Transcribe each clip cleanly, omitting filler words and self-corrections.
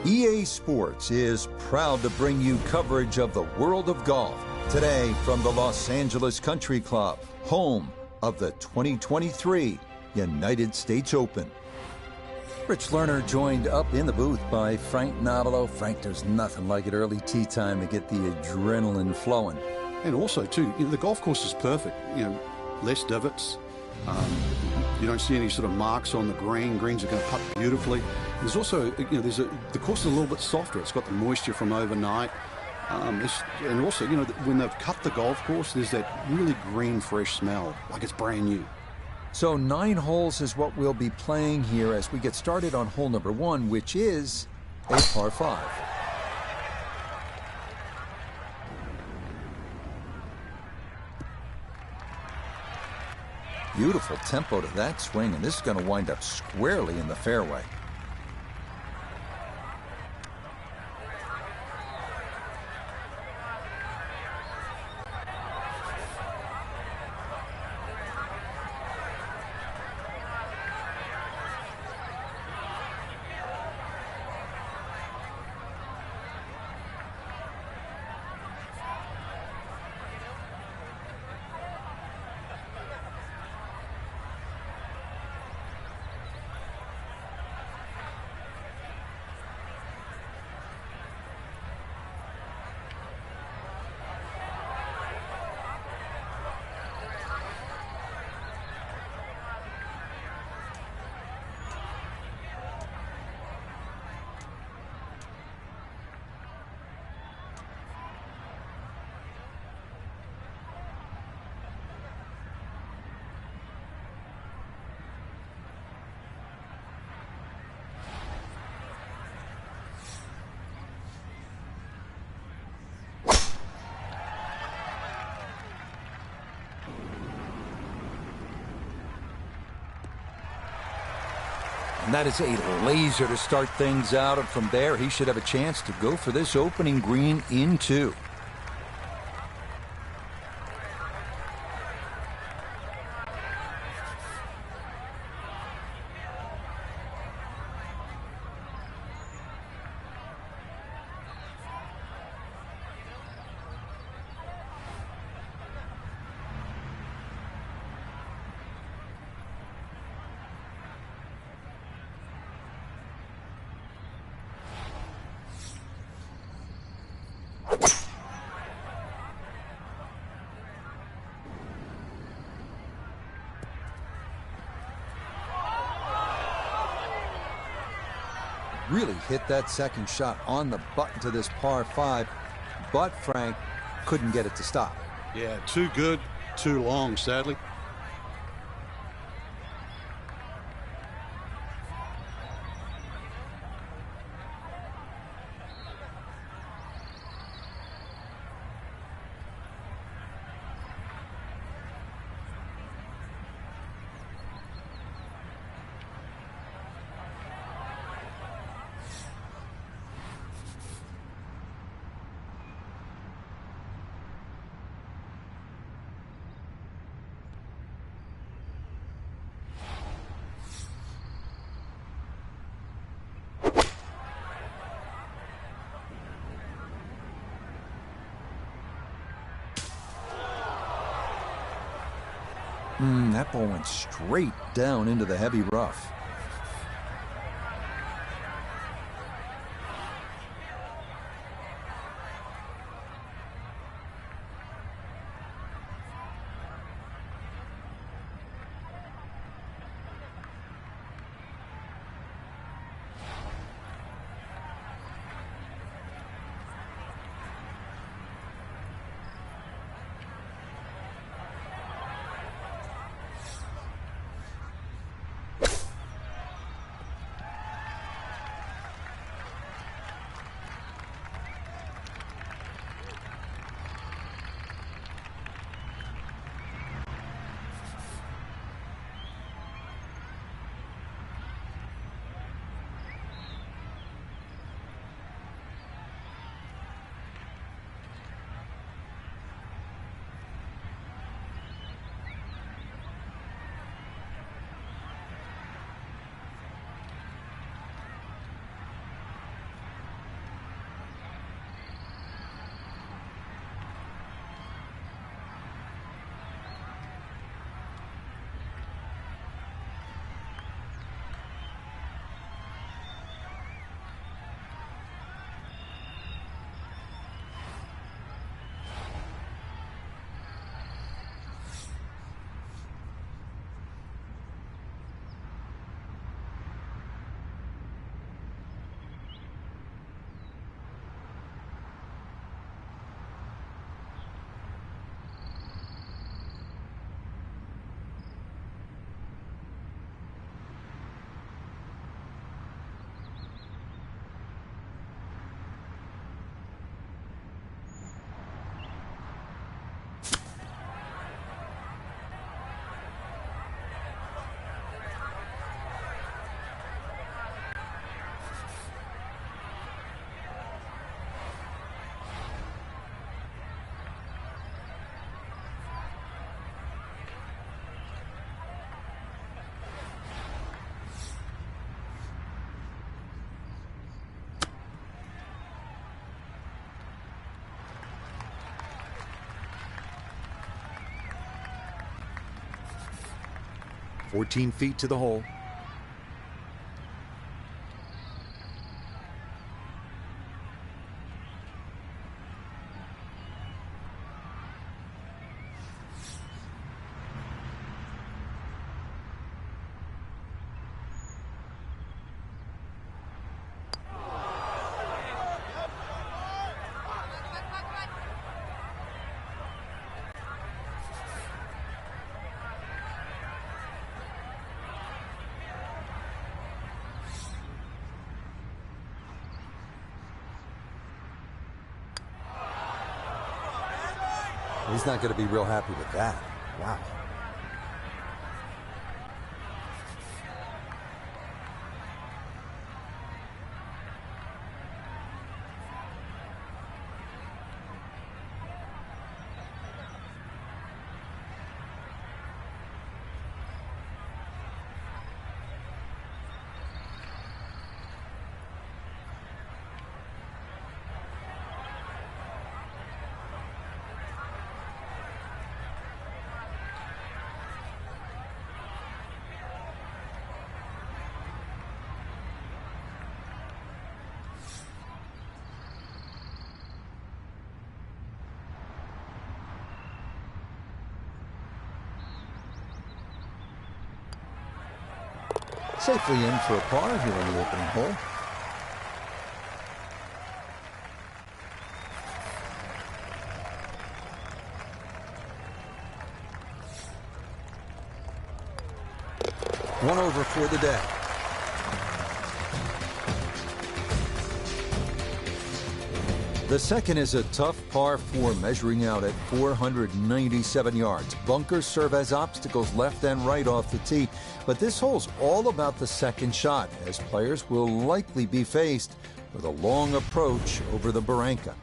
EA Sports is proud to bring you coverage of the world of golf. Today from the Los Angeles Country Club, home of the 2023 United States Open. Rich Lerner joined up in the booth by Frank Nobilo. Frank, there's nothing like it early tee time to get the adrenaline flowing. And also, too, the golf course is perfect. Less divots. You don't see any sort of marks on the green. Greens are going to putt beautifully. There's also, the course is a little bit softer. It's got the moisture from overnight. And also, when they've cut the golf course, there's that really green, fresh smell, like it's brand new. So 9 holes is what we'll be playing here as we get started on hole number 1, which is a par 5. Beautiful tempo to that swing, and this is going to wind up squarely in the fairway. And that is a laser to start things out, and from there he should have a chance to go for this opening green in 2. Really hit that second shot on the button to this par 5, but Frank couldn't get it to stop. Yeah, too good, too long, sadly. That ball went straight down into the heavy rough. 14 feet to the hole. He's not going to be real happy with that. Wow. Safely in for a par here in the opening hole. One over for the day. The second is a tough par 4 measuring out at 497 yards. Bunkers serve as obstacles left and right off the tee, but this hole's all about the second shot, as players will likely be faced with a long approach over the barranca.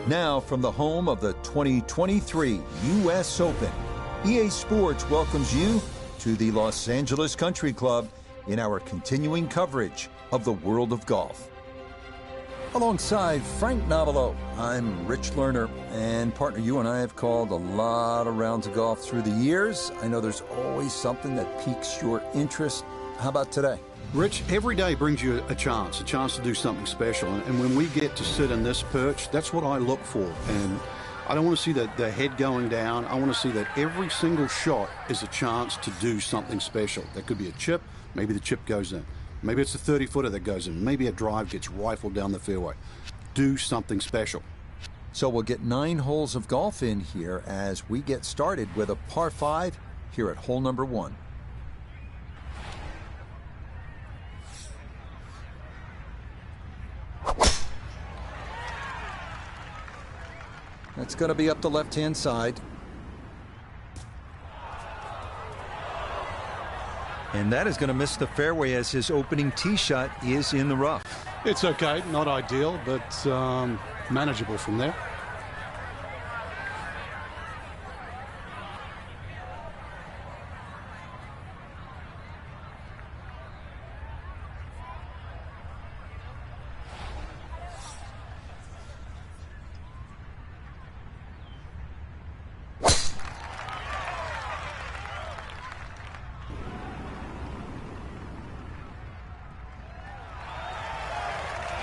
Now from the home of the 2023 U.S. Open, EA Sports welcomes you to the Los Angeles Country Club in our continuing coverage of the world of golf. Alongside Frank Novelo, I'm Rich Lerner, and partner, you and I have called a lot of rounds of golf through the years. I know there's always something that piques your interest. How about today? Rich, every day brings you a chance to do something special. And when we get to sit in this perch, that's what I look for. And I don't want to see the head going down. I want to see that every single shot is a chance to do something special. That could be a chip. Maybe the chip goes in. Maybe it's a 30-footer that goes in. Maybe a drive gets rifled down the fairway. Do something special. So we'll get 9 holes of golf in here as we get started with a par 5 here at hole number 1. That's going to be up the left-hand side. And that is going to miss the fairway as his opening tee shot is in the rough. It's okay, not ideal, but manageable from there.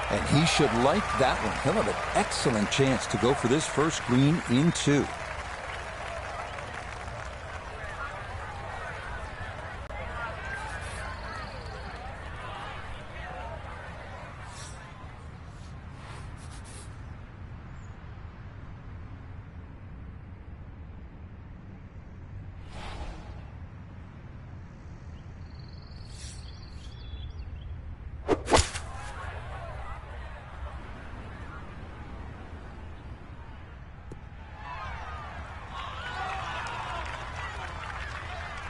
And he should like that one. He'll have an excellent chance to go for this first green in 2.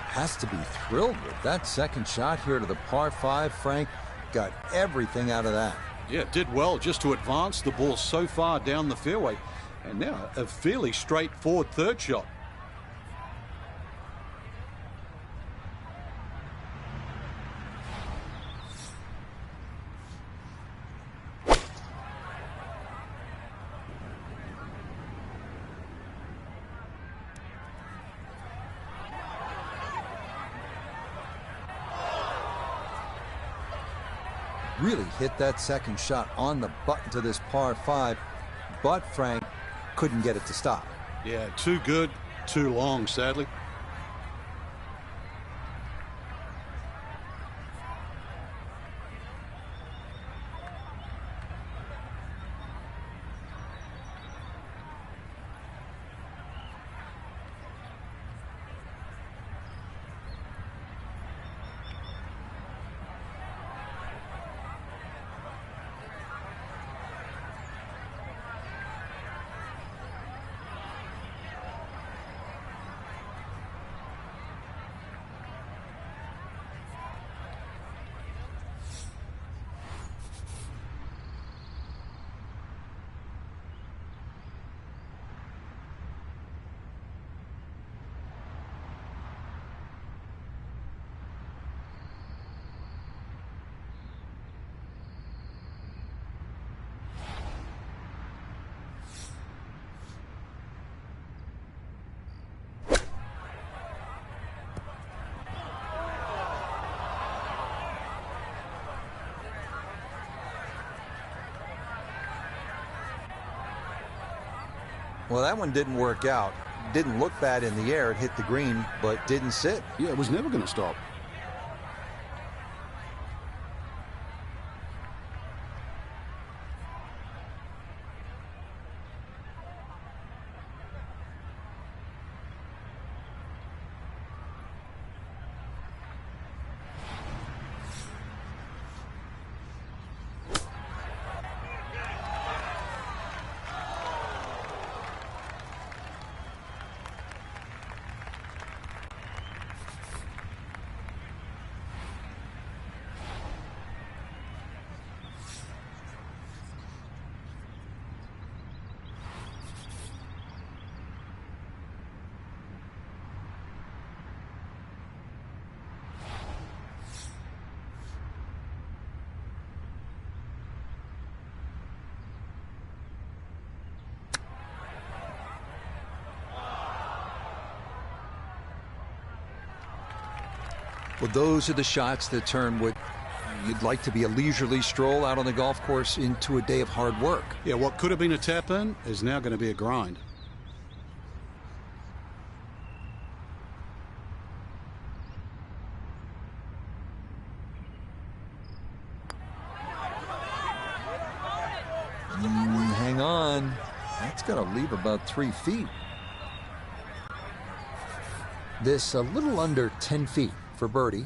Has to be thrilled with that second shot here to the par 5. Frank got everything out of that. Yeah, did well just to advance the ball so far down the fairway. And now a fairly straightforward third shot. Really hit that second shot on the button to this par 5, but Frank couldn't get it to stop. Yeah, too good, too long, sadly. Well, that one didn't work out. Didn't look bad in the air. It hit the green, but didn't sit. Yeah, it was never going to stop. Well, those are the shots that turn what you'd like to be a leisurely stroll out on the golf course into a day of hard work. Yeah, what could have been a tap-in is now going to be a grind. Hang on. That's going to leave about 3 feet. This a little under 10 feet for birdie.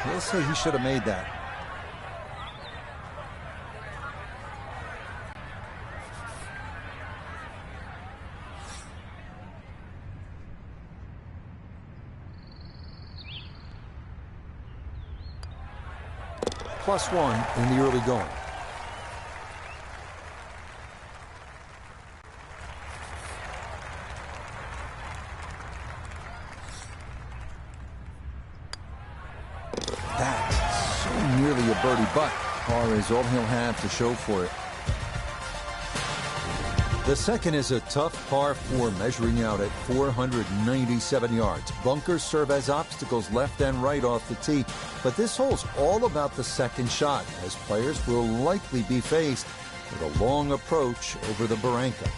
He'll say he should have made that. +1 in the early going. That's so nearly a birdie, but par is all he'll have to show for it. The second is a tough par 4, measuring out at 497 yards. Bunkers serve as obstacles left and right off the tee, but this hole's all about the second shot, as players will likely be faced with a long approach over the barranca.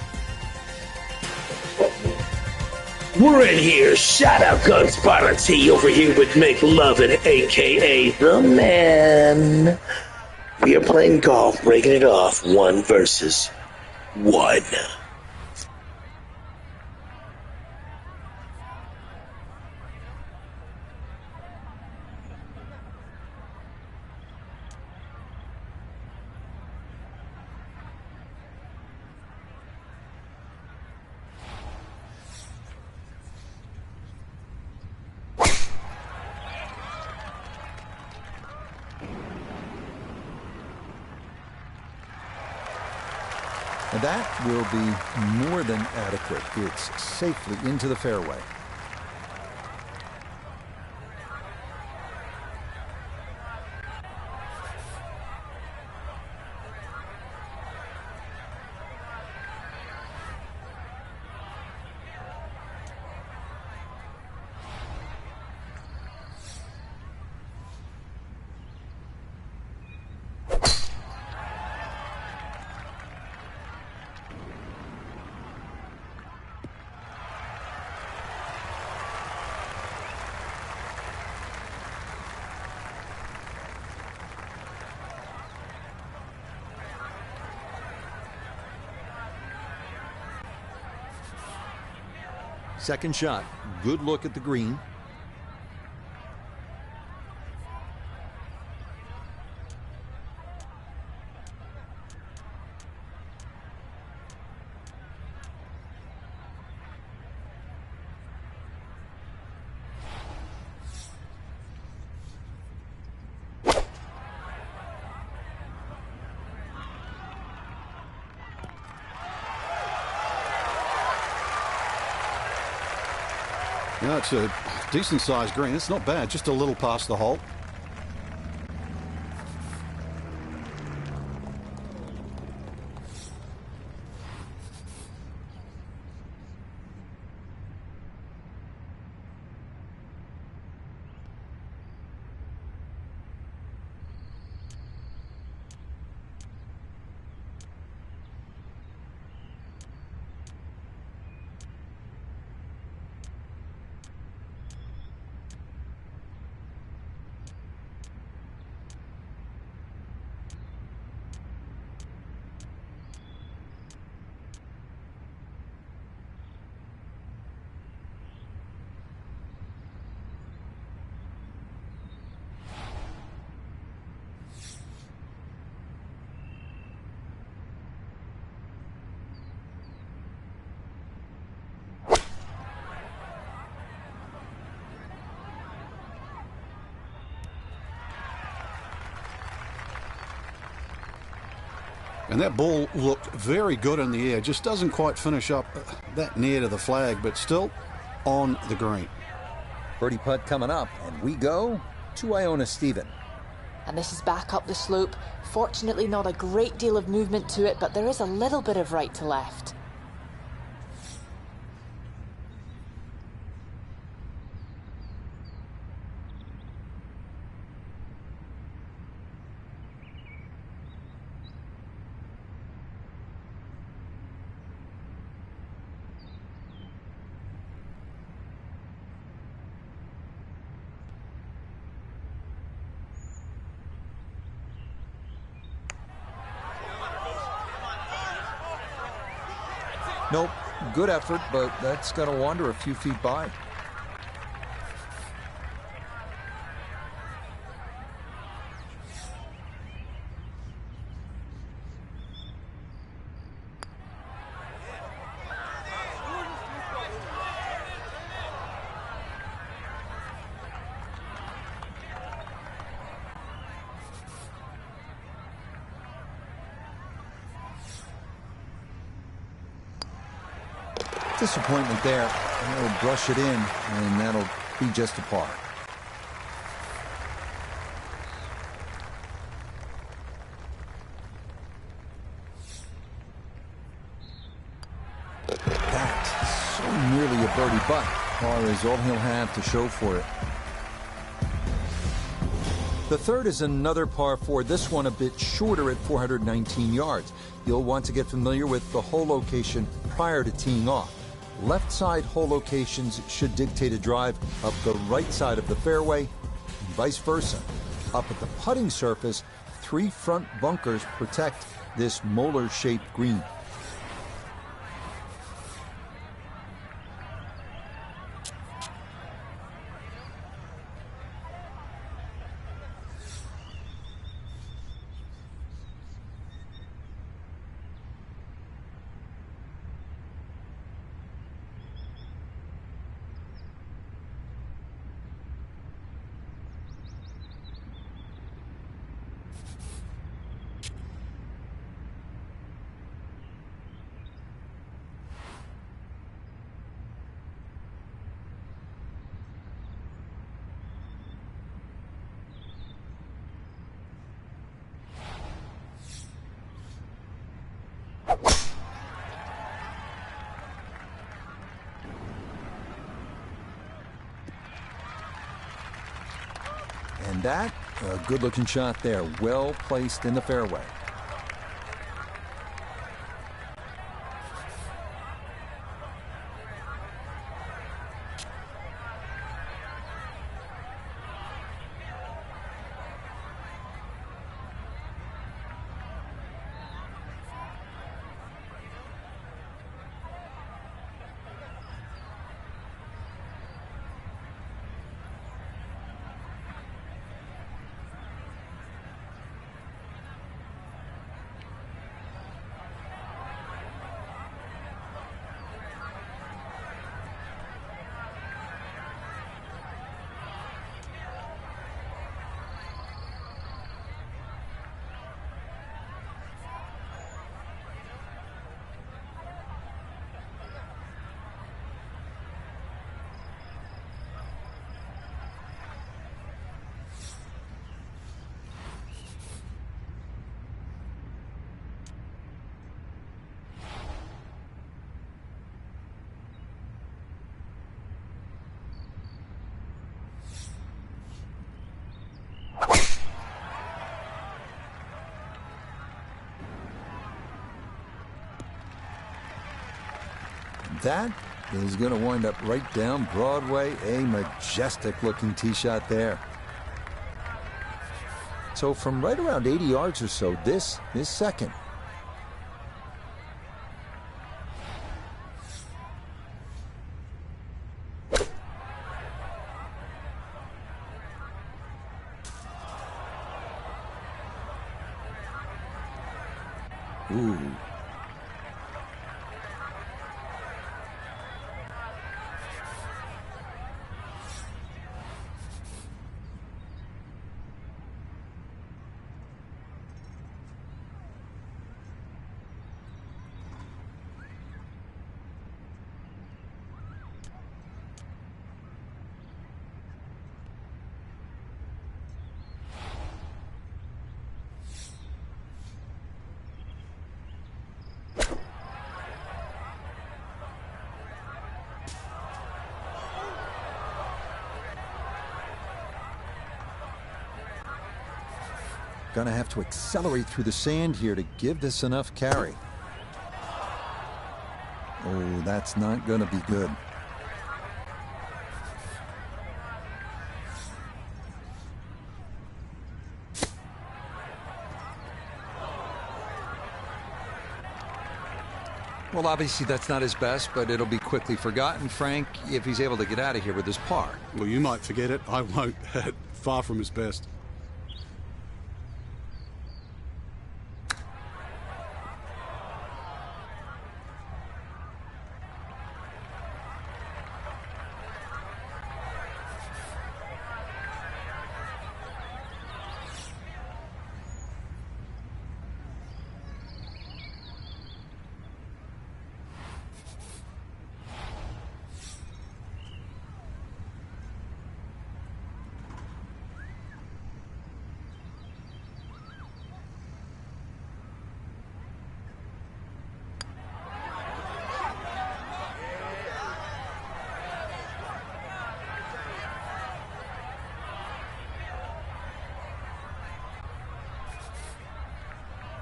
We're in here, shout out Gunspotter T over here with McLovin, aka The Man. We are playing golf, breaking it off 1 versus 1. And that will be more than adequate. It's safely into the fairway. Second shot, good look at the green. Yeah, it's a decent-sized green. It's not bad, just a little past the hole. And that ball looked very good in the air. Just doesn't quite finish up that near to the flag, but still on the green. Birdie putt coming up, and we go to Iona Stephen. And this is back up the slope. Fortunately, not a great deal of movement to it, but there is a little bit of right to left. Nope, good effort, but that's going to wander a few feet by. Disappointment there. He'll brush it in, and that'll be just a par. That's so nearly a birdie, but par is all he'll have to show for it. The third is another par 4, this one a bit shorter at 419 yards. You'll want to get familiar with the hole location prior to teeing off. Left side hole locations should dictate a drive up the right side of the fairway, and vice versa. Up at the putting surface, 3 front bunkers protect this molar-shaped green. And that, a good-looking shot there, well placed in the fairway. that is going to wind up right down Broadway. A majestic-looking tee shot there. So from right around 80 yards or so, this is second. Ooh. Gonna have to accelerate through the sand here to give this enough carry. Oh, that's not gonna be good. Well, obviously that's not his best, but it'll be quickly forgotten, Frank, if he's able to get out of here with his par. Well, you might forget it. I won't. Far from his best.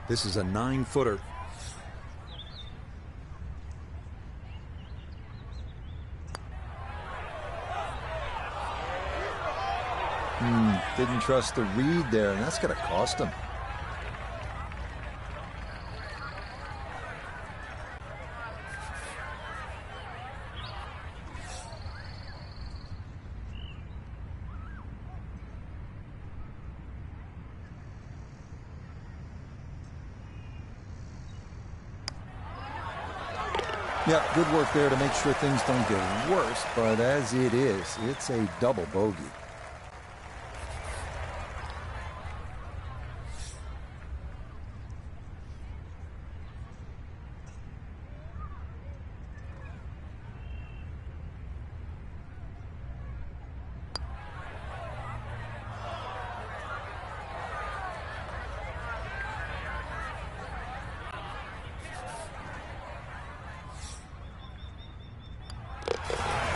This is a 9-footer. Didn't trust the read there, and that's going to cost him. Yeah, good work there to make sure things don't get worse, but as it is, it's a double bogey.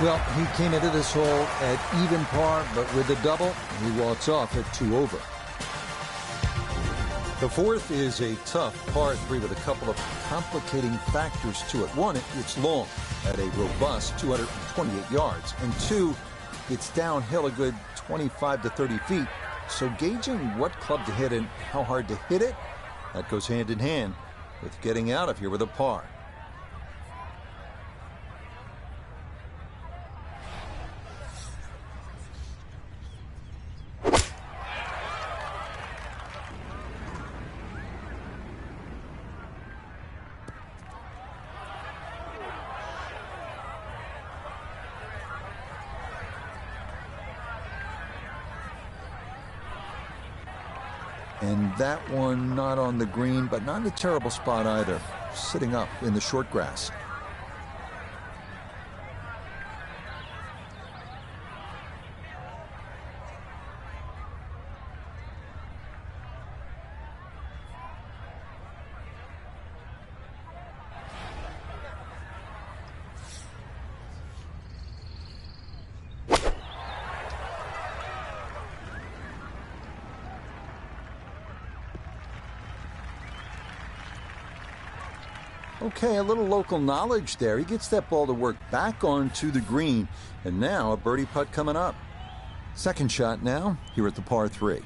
Well, he came into this hole at even par, but with the double, he walks off at 2 over. The fourth is a tough par 3 with a couple of complicating factors to it. One, it's long at a robust 228 yards. And two, it's downhill a good 25 to 30 feet. So gauging what club to hit and how hard to hit it, that goes hand in hand with getting out of here with a par. And that one not on the green, but not in a terrible spot either, sitting up in the short grass. Okay, a little local knowledge there. He gets that ball to work back onto the green. And now a birdie putt coming up. Second shot now here at the par 3.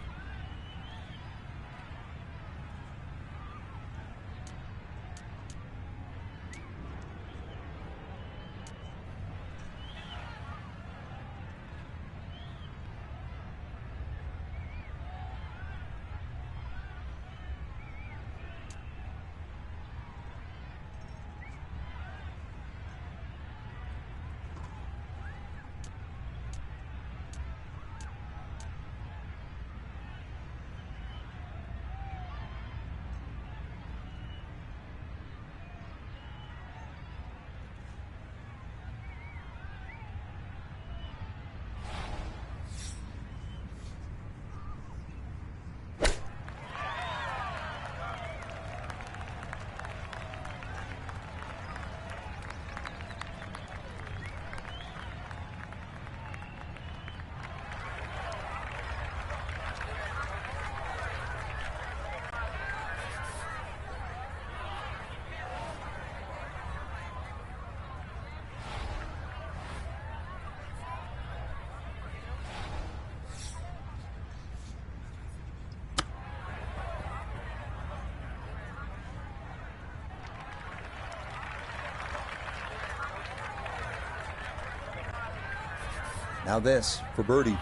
Now this for birdie.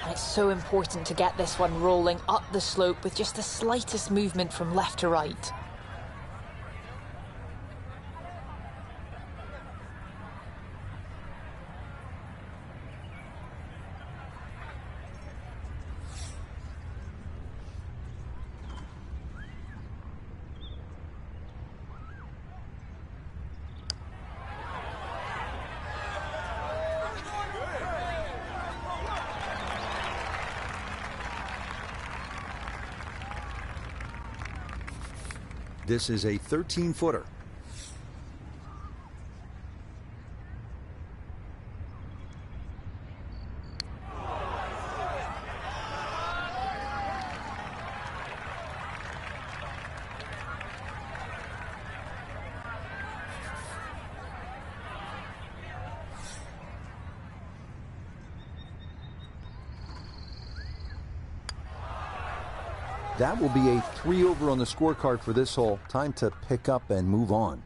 And it's so important to get this one rolling up the slope with just the slightest movement from left to right. This is a 13-footer. That will be a 3 over on the scorecard for this hole. Time to pick up and move on.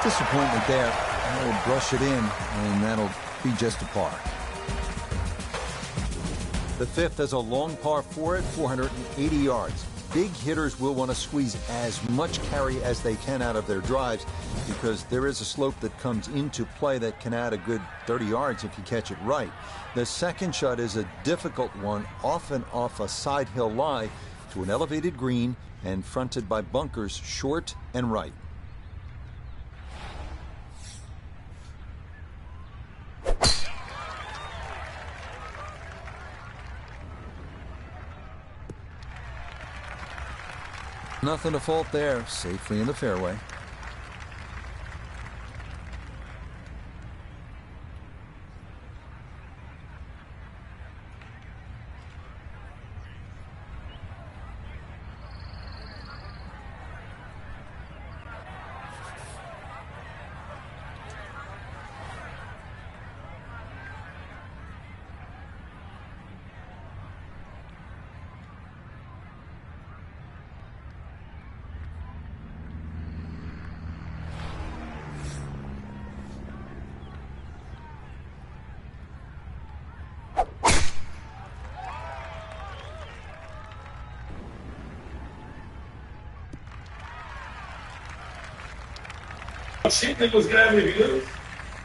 Disappointment there. I'll brush it in, and that'll be just a par. The fifth is a long par 4 at 480 yards. Big hitters will want to squeeze as much carry as they can out of their drives because there is a slope that comes into play that can add a good 30 yards if you catch it right. The second shot is a difficult one, often off a side hill lie to an elevated green and fronted by bunkers short and right. Nothing to fault there, safely in the fairway.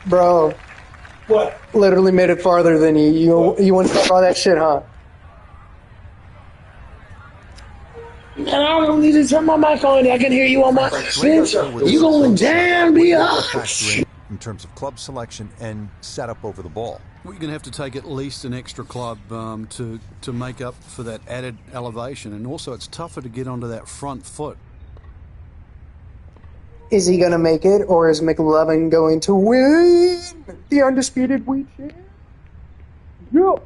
Bro. What? Literally made it farther than you. You want to talk all that shit, huh? Man, I don't need to turn my mic on. I can hear you on my sensor. You going down, bitch. In terms of club selection and setup over the ball. Well, you're going to have to take at least an extra club to make up for that added elevation. And also, it's tougher to get onto that front foot. Is he going to make it, or is McLovin going to win the undisputed wheat champ? Yeah.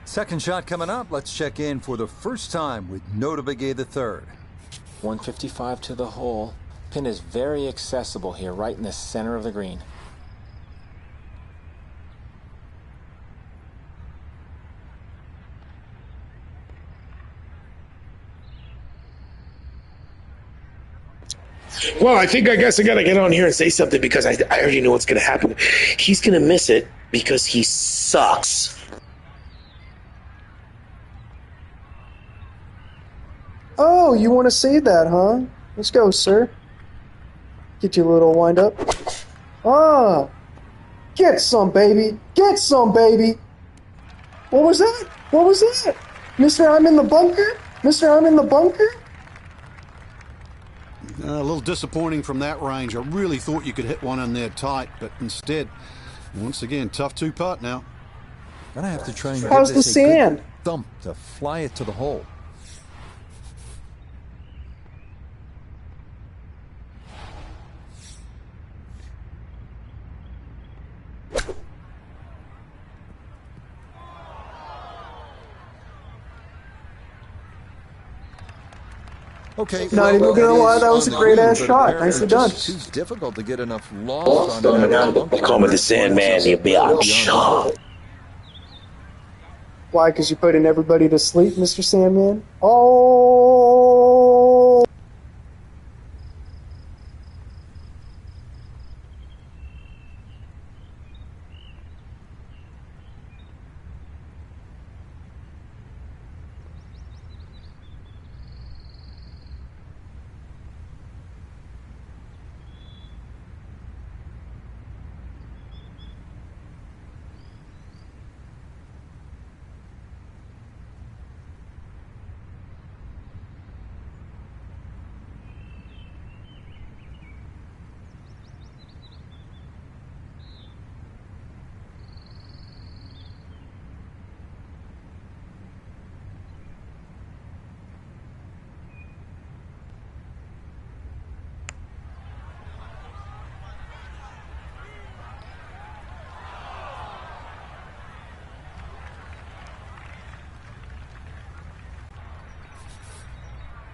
Second shot coming up. Let's check in for the first time with Nota Begay the third. 155 to the hole. Pin is very accessible here, right in the center of the green. Well, I guess I gotta get on here and say something because I already know what's gonna happen. He's gonna miss it because he sucks. Oh, you want to say that, huh? Let's go, sir. Get you a little wind up. Ah! Get some, baby! Get some, baby! What was that? What was that? Mr. I'm in the bunker? Mr. I'm in the bunker? A little disappointing from that range. I really thought you could hit one in there tight, but instead, once again, tough two-putt now. Gonna have to try and How's give the this a good sand? thump to fly it to the hole. Okay, Not even gonna lie, that was a great-ass shot. Nicely done. Too difficult to get enough lost on it. You call me the Sandman, you bitch. Why? Because you're putting everybody to sleep, Mr. Sandman? Oh!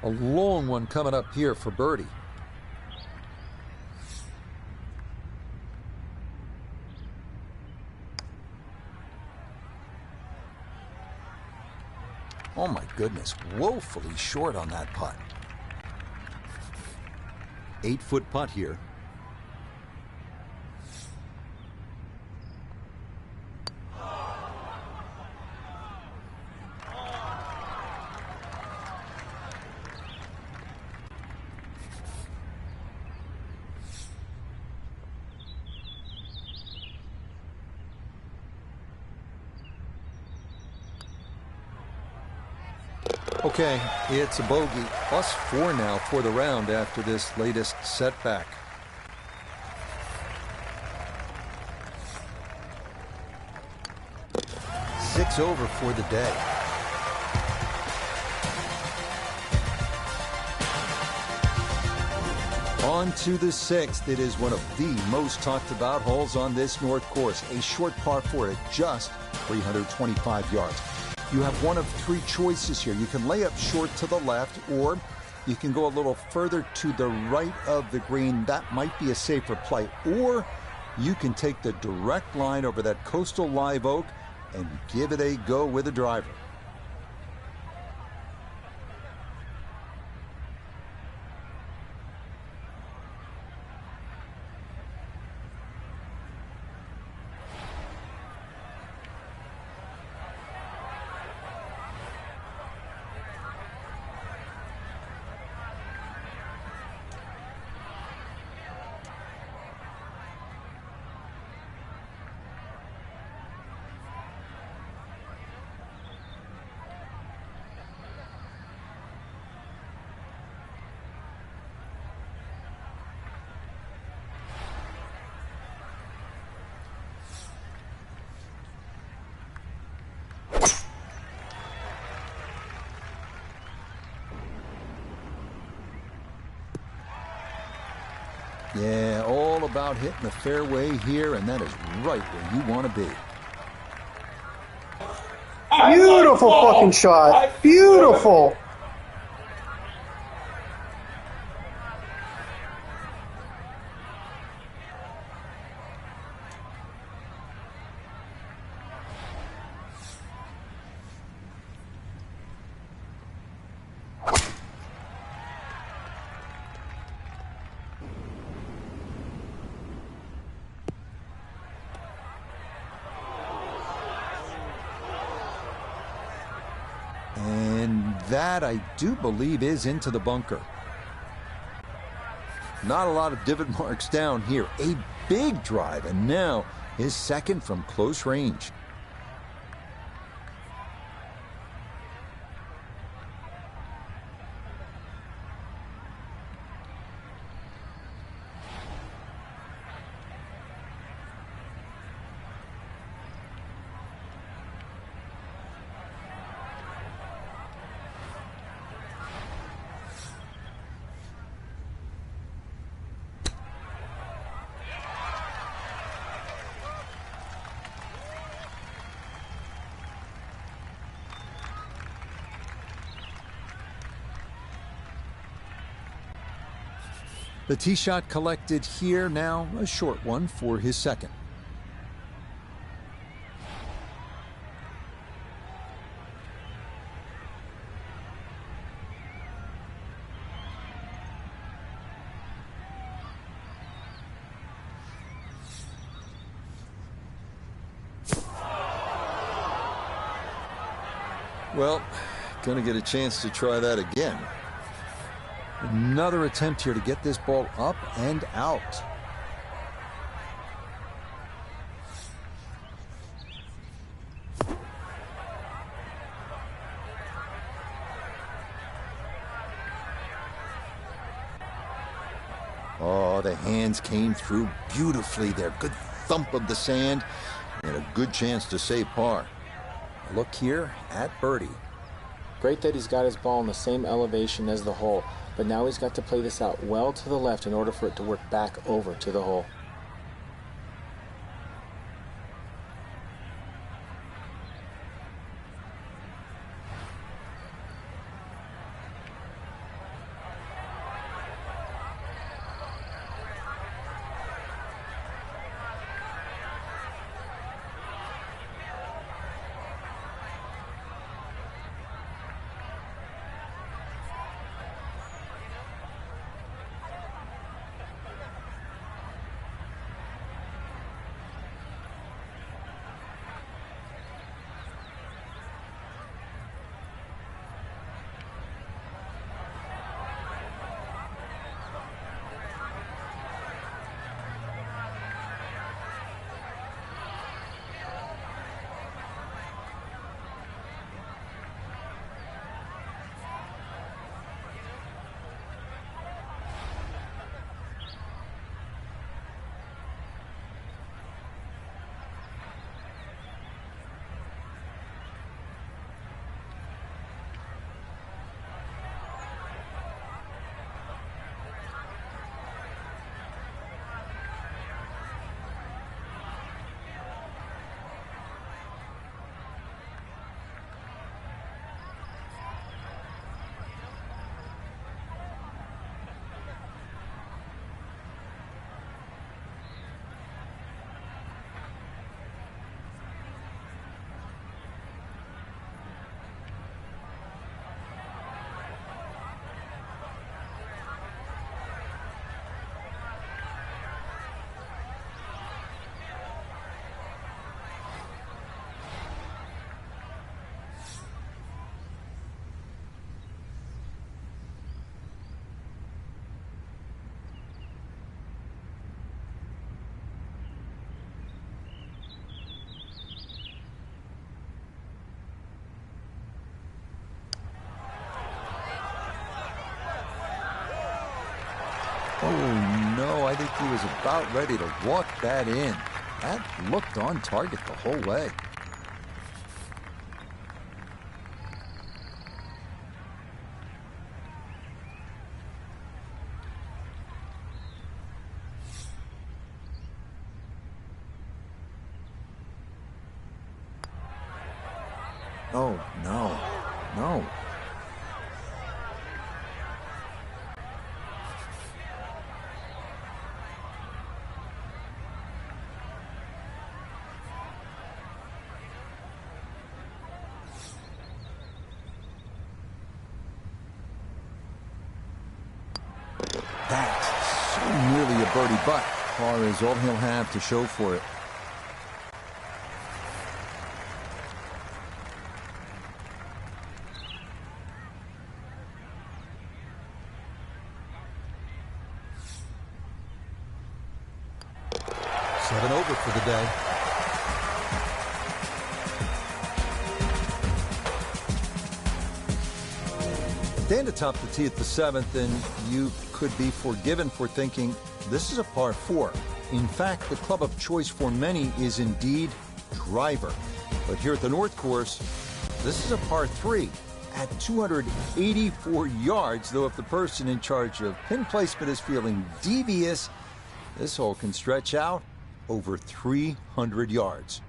A long one coming up here for birdie. Oh my goodness, woefully short on that putt. 8-foot putt here. Okay, it's a bogey. +4 now for the round after this latest setback. Six over for the day. On to the sixth. It is one of the most talked about holes on this North Course. A short par 4 at just 325 yards. You have one of three choices here. You can lay up short to the left, or you can go a little further to the right of the green. That might be a safer play. Or you can take the direct line over that coastal live oak and give it a go with a driver. Yeah, all about hitting the fairway here, and that is right where you want to be. Beautiful fucking shot. Beautiful. And that, I do believe, is into the bunker. Not a lot of divot marks down here. A big drive, and now his second from close range. The tee shot collected here, now a short one for his second. Well, gonna get a chance to try that again. Another attempt here to get this ball up and out. Oh, the hands came through beautifully there. Good thump of the sand and a good chance to save par. A look here at birdie. Great that he's got his ball in the same elevation as the hole, but now he's got to play this out well to the left in order for it to work back over to the hole. Oh, no, I think he was about ready to walk that in. That looked on target the whole way. Oh, no. No. That's so nearly a birdie, but par is all he'll have to show for it. Seven over for the day. Stand atop the tee at the 7th, and you could be forgiven for thinking this is a par 4. In fact, the club of choice for many is indeed driver. But here at the North Course, this is a par 3 at 284 yards, though if the person in charge of pin placement is feeling devious, this hole can stretch out over 300 yards.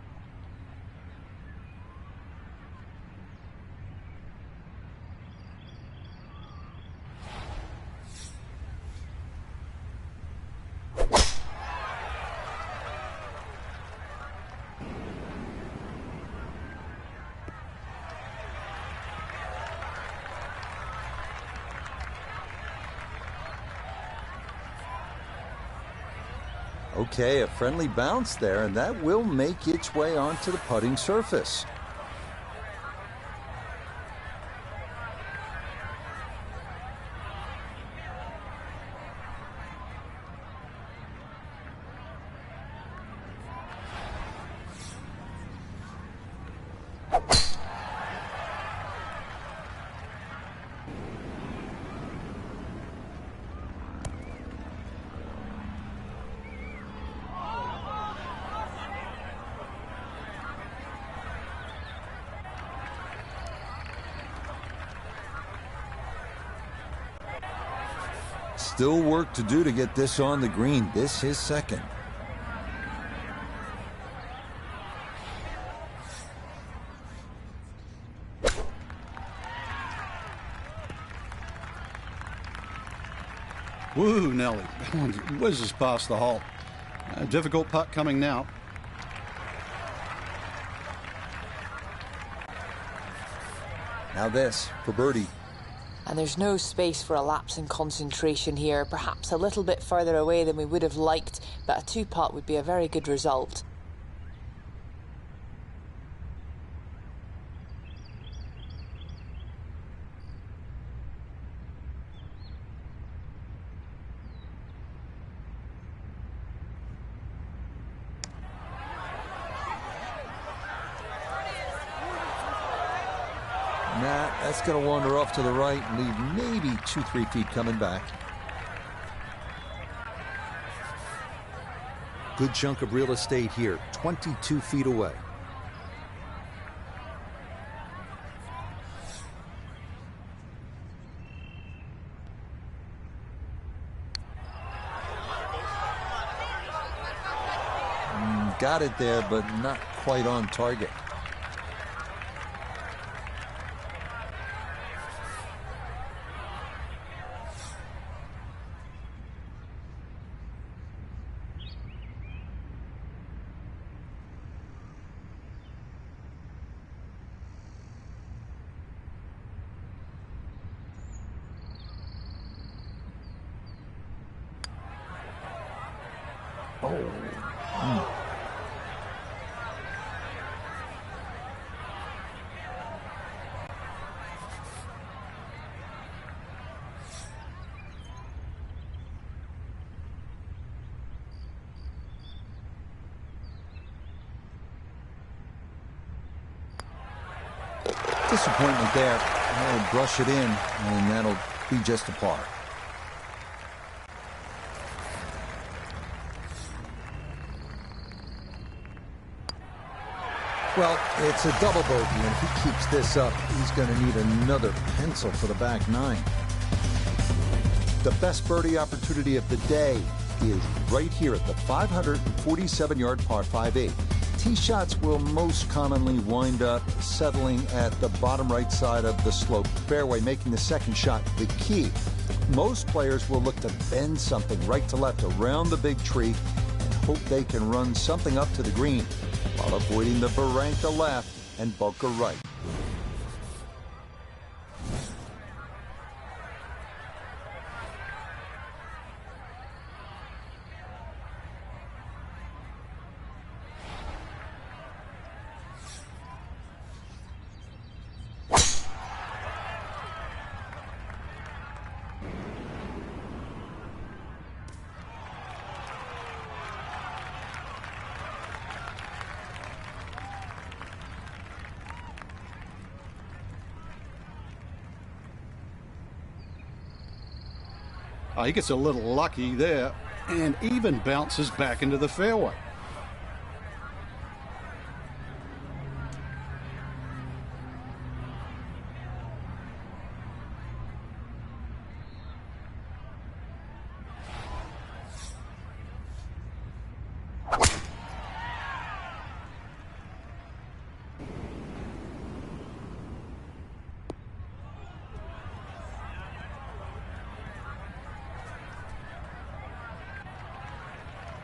Okay, a friendly bounce there, and that will make its way onto the putting surface. Still work to do to get this on the green. This is second. Woo, Nelly. Whizzes past the hole. A difficult putt coming now. Now this for birdie. And there's no space for a lapse in concentration here. Perhaps a little bit further away than we would have liked, but a 2-putt would be a very good result. Nah, that's going to wander off to the right and leave maybe 2-3 feet coming back. Good chunk of real estate here, 22 feet away. Got it there, but not quite on target. Disappointment there. I'll brush it in, and that'll be just a par. Well, it's a double bogey, and if he keeps this up, he's going to need another pencil for the back nine. The best birdie opportunity of the day is right here at the 547-yard par 5/8. tee shots will most commonly wind up settling at the bottom right side of the sloped fairway, making the second shot the key. Most players will look to bend something right to left around the big tree and hope they can run something up to the green while avoiding the barranca left and bunker right. He gets a little lucky there and even bounces back into the fairway.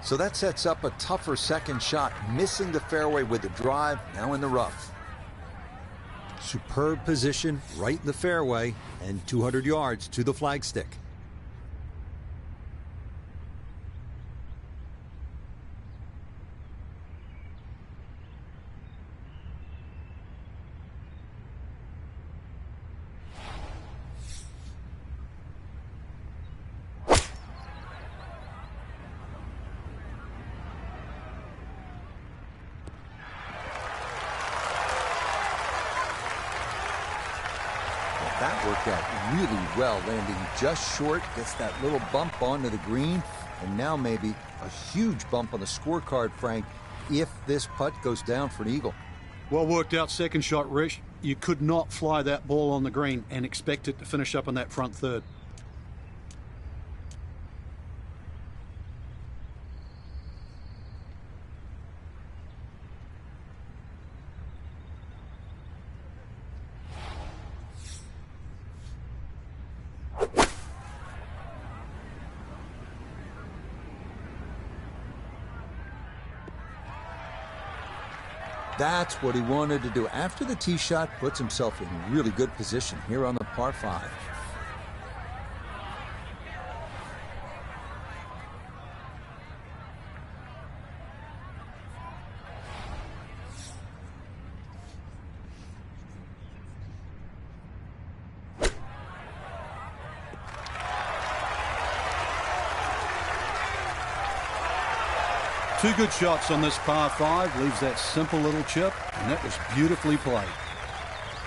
So that sets up a tougher second shot, missing the fairway with the drive, now in the rough. Superb position, right in the fairway, and 200 yards to the flagstick. That worked out really well, landing just short, gets that little bump onto the green, and now maybe a huge bump on the scorecard, Frank, if this putt goes down for an eagle. Well worked out second shot, Rich. You could not fly that ball on the green and expect it to finish up in that front third. That's what he wanted to do. After the tee shot, puts himself in really good position here on the par 5. Two good shots on this par 5, leaves that simple little chip, and that was beautifully played.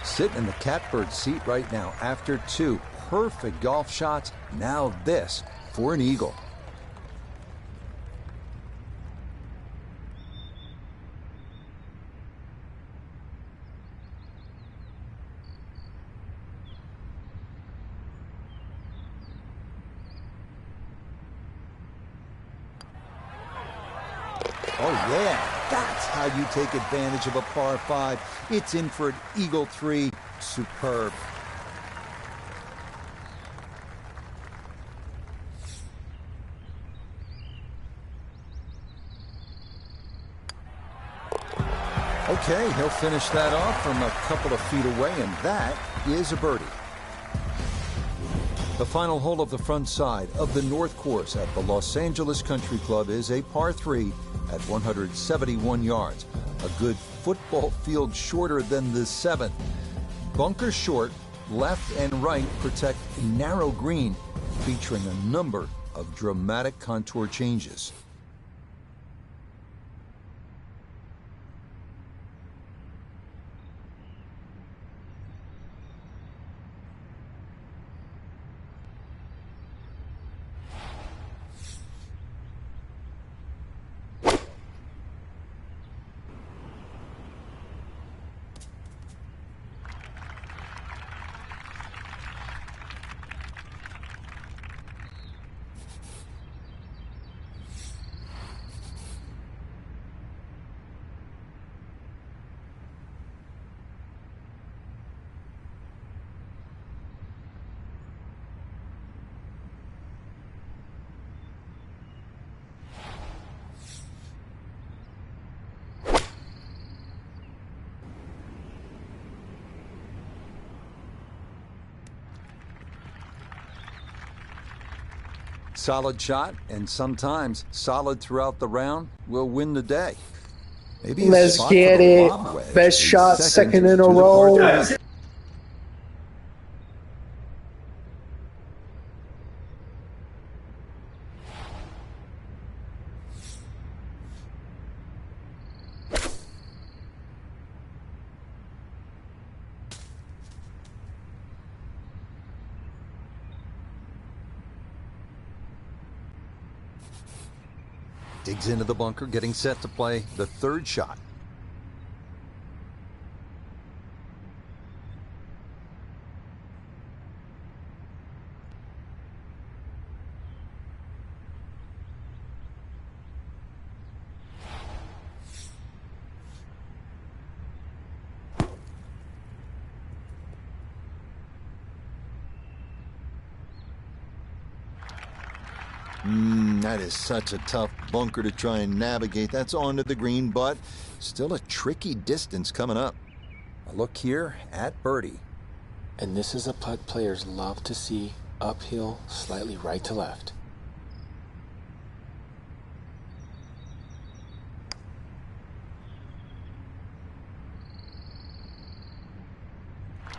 Sitting in the catbird seat right now after 2 perfect golf shots. Now this for an eagle. Oh, yeah, that's how you take advantage of a par 5. It's in for an eagle 3. Superb. Okay, he'll finish that off from a couple of feet away, and that is a birdie. The final hole of the front side of the North Course at the Los Angeles Country Club is a par 3 at 171 yards. A good football field shorter than the 7th. Bunker short, left and right protect a narrow green, featuring a number of dramatic contour changes. Solid shot, and sometimes solid throughout the round, will win the day. Maybe a Let's spot get for the it. lob wedge. Best shot, second in a to the row. par 3. Digs into the bunker, getting set to play the third shot. That is such a tough bunker to try and navigate. That's onto the green, but still a tricky distance coming up. A look here at birdie. And this is a putt players love to see, uphill, slightly right to left.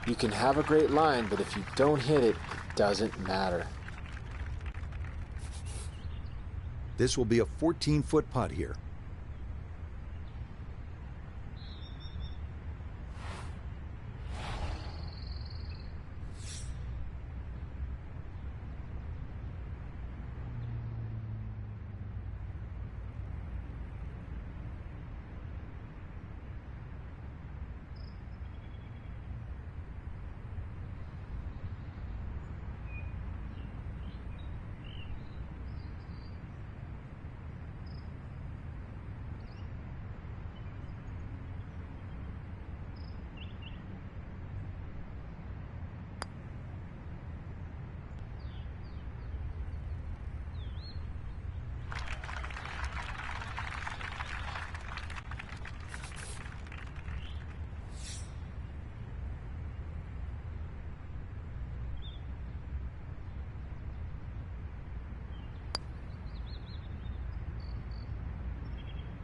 You can have a great line, but if you don't hit it, it doesn't matter. This will be a 14-foot putt here.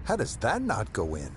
How does that not go in?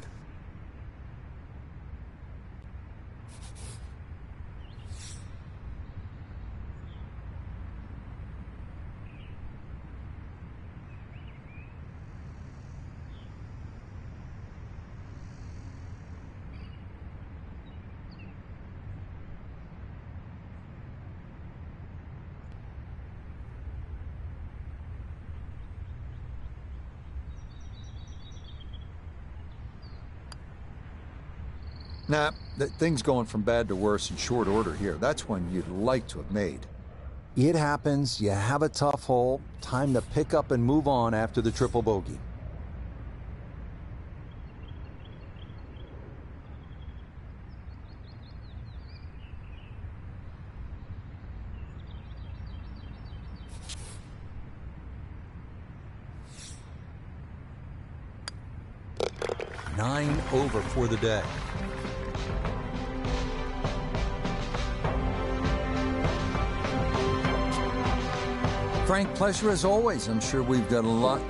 Nah, thing's going from bad to worse in short order here. That's one you'd like to have made. It happens. You have a tough hole. Time to pick up and move on after the triple bogey. Nine over for the day. Frank, pleasure as always. I'm sure we've got a lot.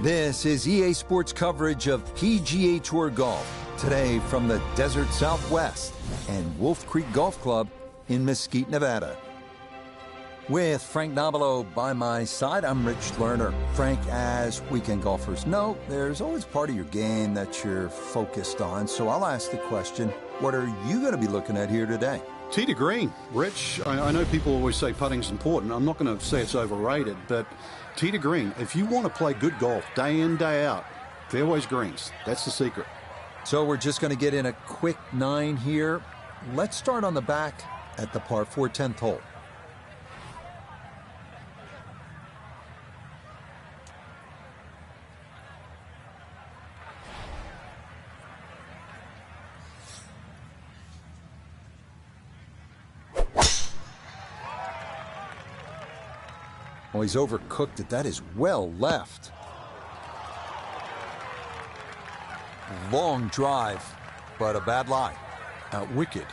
This is EA Sports coverage of PGA Tour Golf, today from the Desert Southwest and Wolf Creek Golf Club in Mesquite, Nevada. With Frank Nobilo by my side, I'm Rich Lerner. Frank, as weekend golfers know, there's always part of your game that you're focused on, so I'll ask the question, what are you going to be looking at here today? Tee to green, Rich. I know people always say putting's important. I'm not going to say it's overrated, but tee to green, if you want to play good golf day in, day out, fairways greens, that's the secret. So we're just going to get in a quick 9 here. Let's start on the back at the par 4 10th hole. Oh, he's overcooked it. That is well left. Long drive, but a bad lie. Out wicked.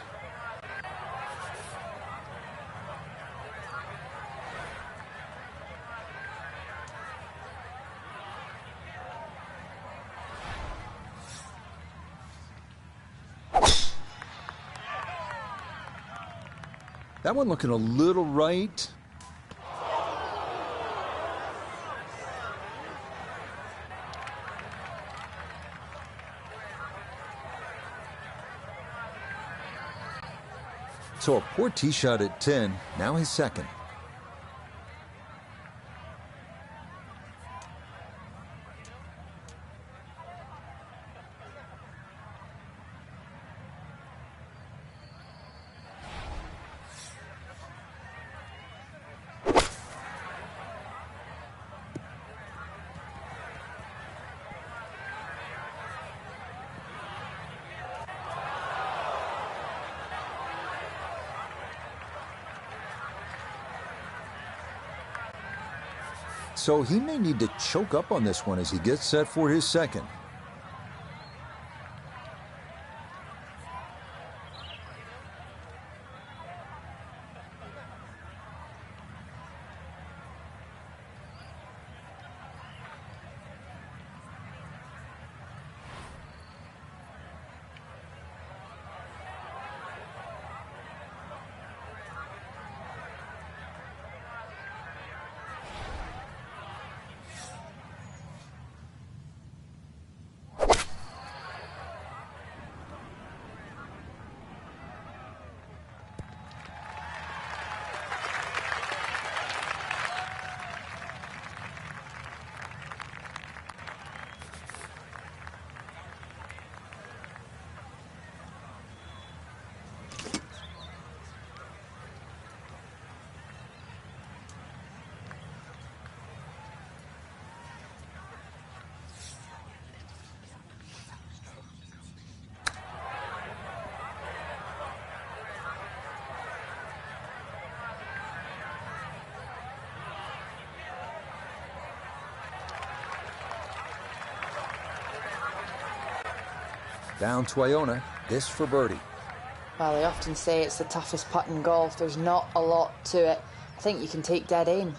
That one looking a little right. So a poor tee shot at 10, now his second. So he may need to choke up on this one as he gets set for his second. Down to Iona, this for birdie. Well, they often say it's the toughest putt in golf. There's not a lot to it. I think you can take dead aim.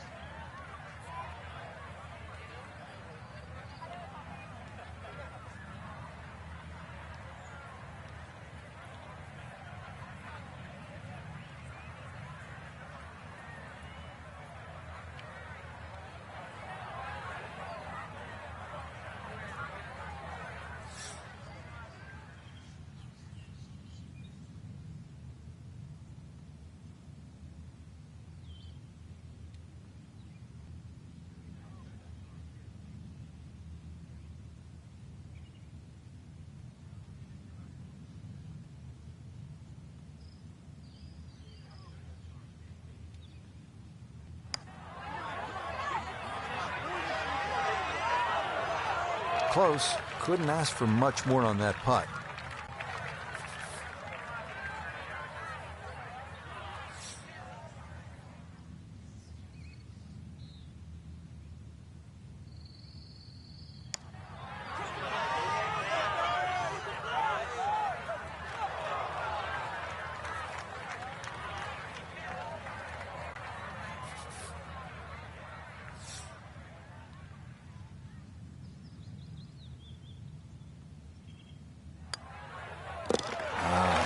Close. Couldn't ask for much more on that putt.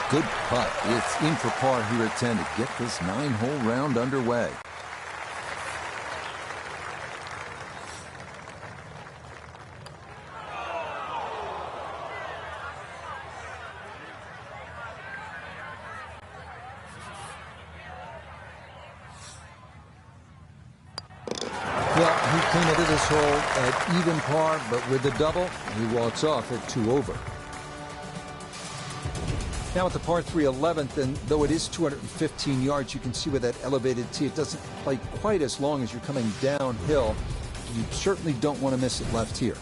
Good putt. It's in for par here at 10 to get this 9-hole round underway. Well, he came into this hole at even par, but with the double, he walks off at 2 over. Now at the par 3 11th, and though it is 215 yards, you can see with that elevated tee, it doesn't play quite as long as you're coming downhill. You certainly don't want to miss it left here.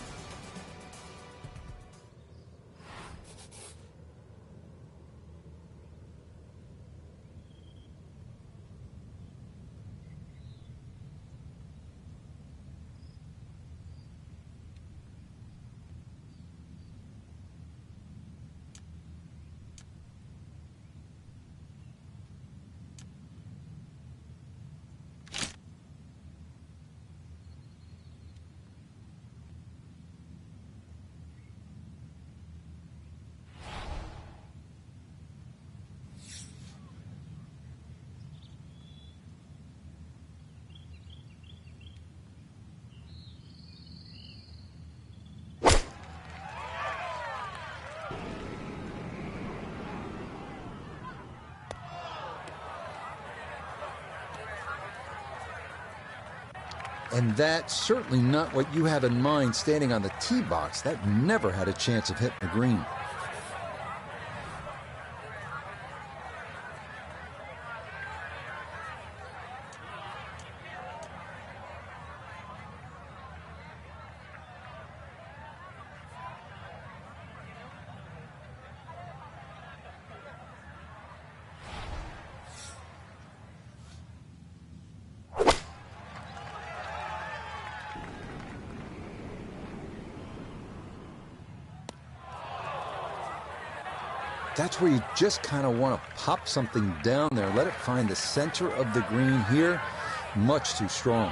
And that's certainly not what you have in mind standing on the tee box. That never had a chance of hitting the green. That's where you just kind of want to pop something down there. Let it find the center of the green here. Much too strong.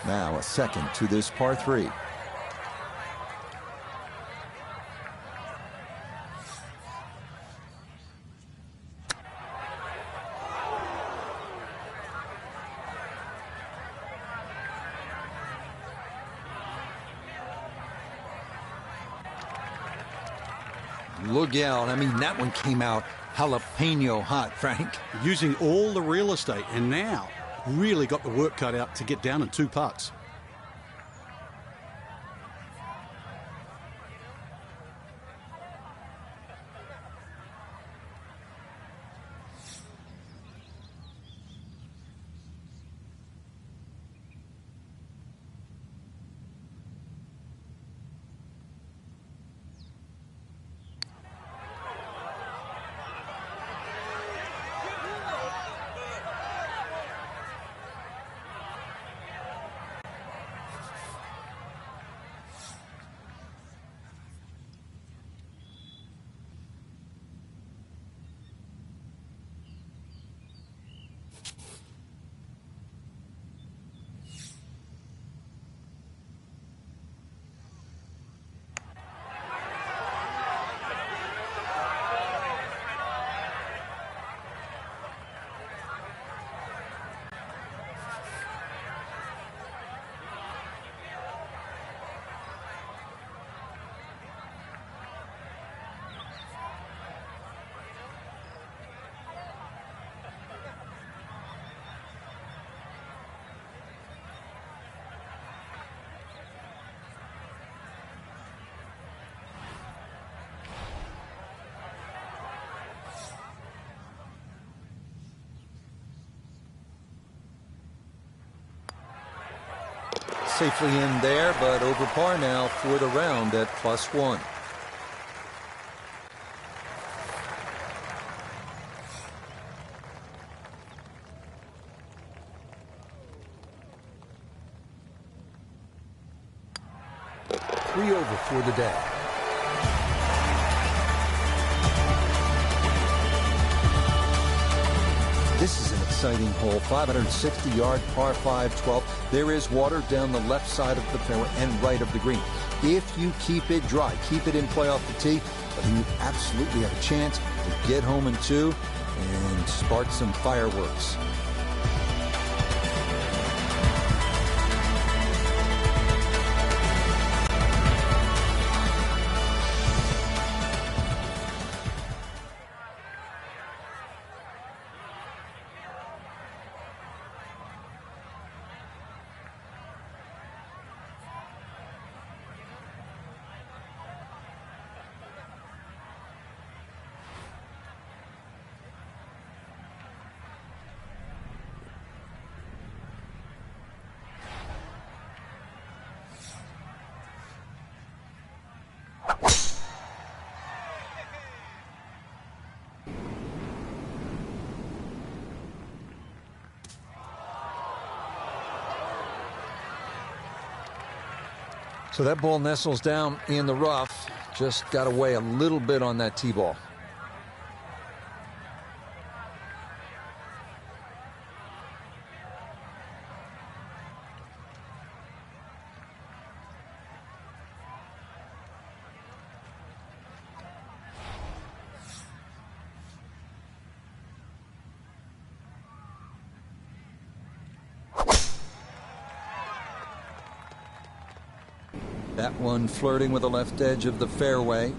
Now a second to this par 3. Look out. I mean, that one came out jalapeno hot, Frank. Using all the real estate, and now really got the work cut out to get down in 2 putts. Safely in there, but over par now for the round at +1. Three over for the day. This is an exciting hole, 560-yard par 5 12. There is water down the left side of the fairway and right of the green. If you keep it dry, keep it in play off the tee, then you absolutely have a chance to get home in 2 and spark some fireworks. So that ball nestles down in the rough. Just got away a little bit on that tee ball. That one flirting with the left edge of the fairway.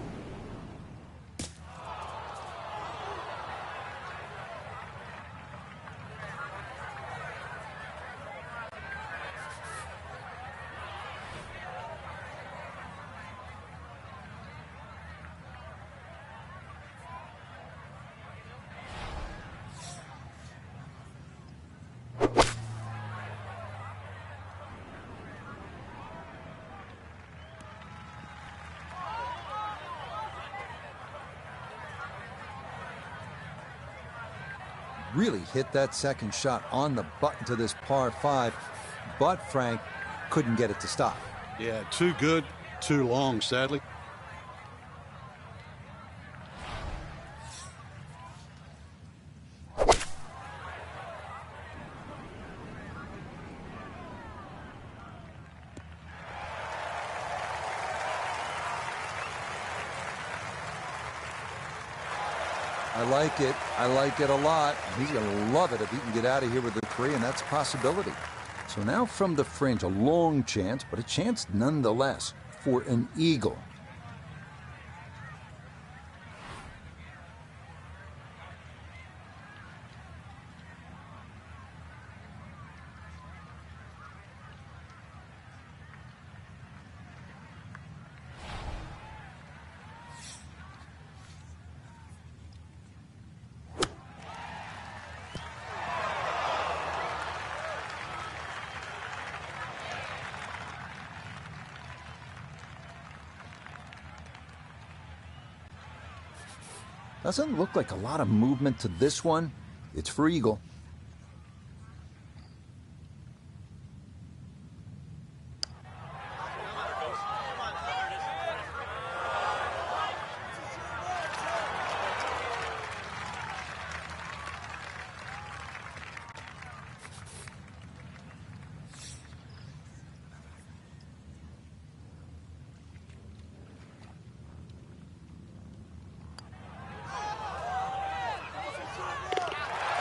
Really hit that second shot on the button to this par 5, but Frank couldn't get it to stop. Yeah, too good, too long, sadly. I like it a lot. He's going to love it if he can get out of here with a 3, and that's a possibility. So now from the fringe, a long chance, but a chance nonetheless for an eagle. Doesn't look like a lot of movement to this one. It's for eagle.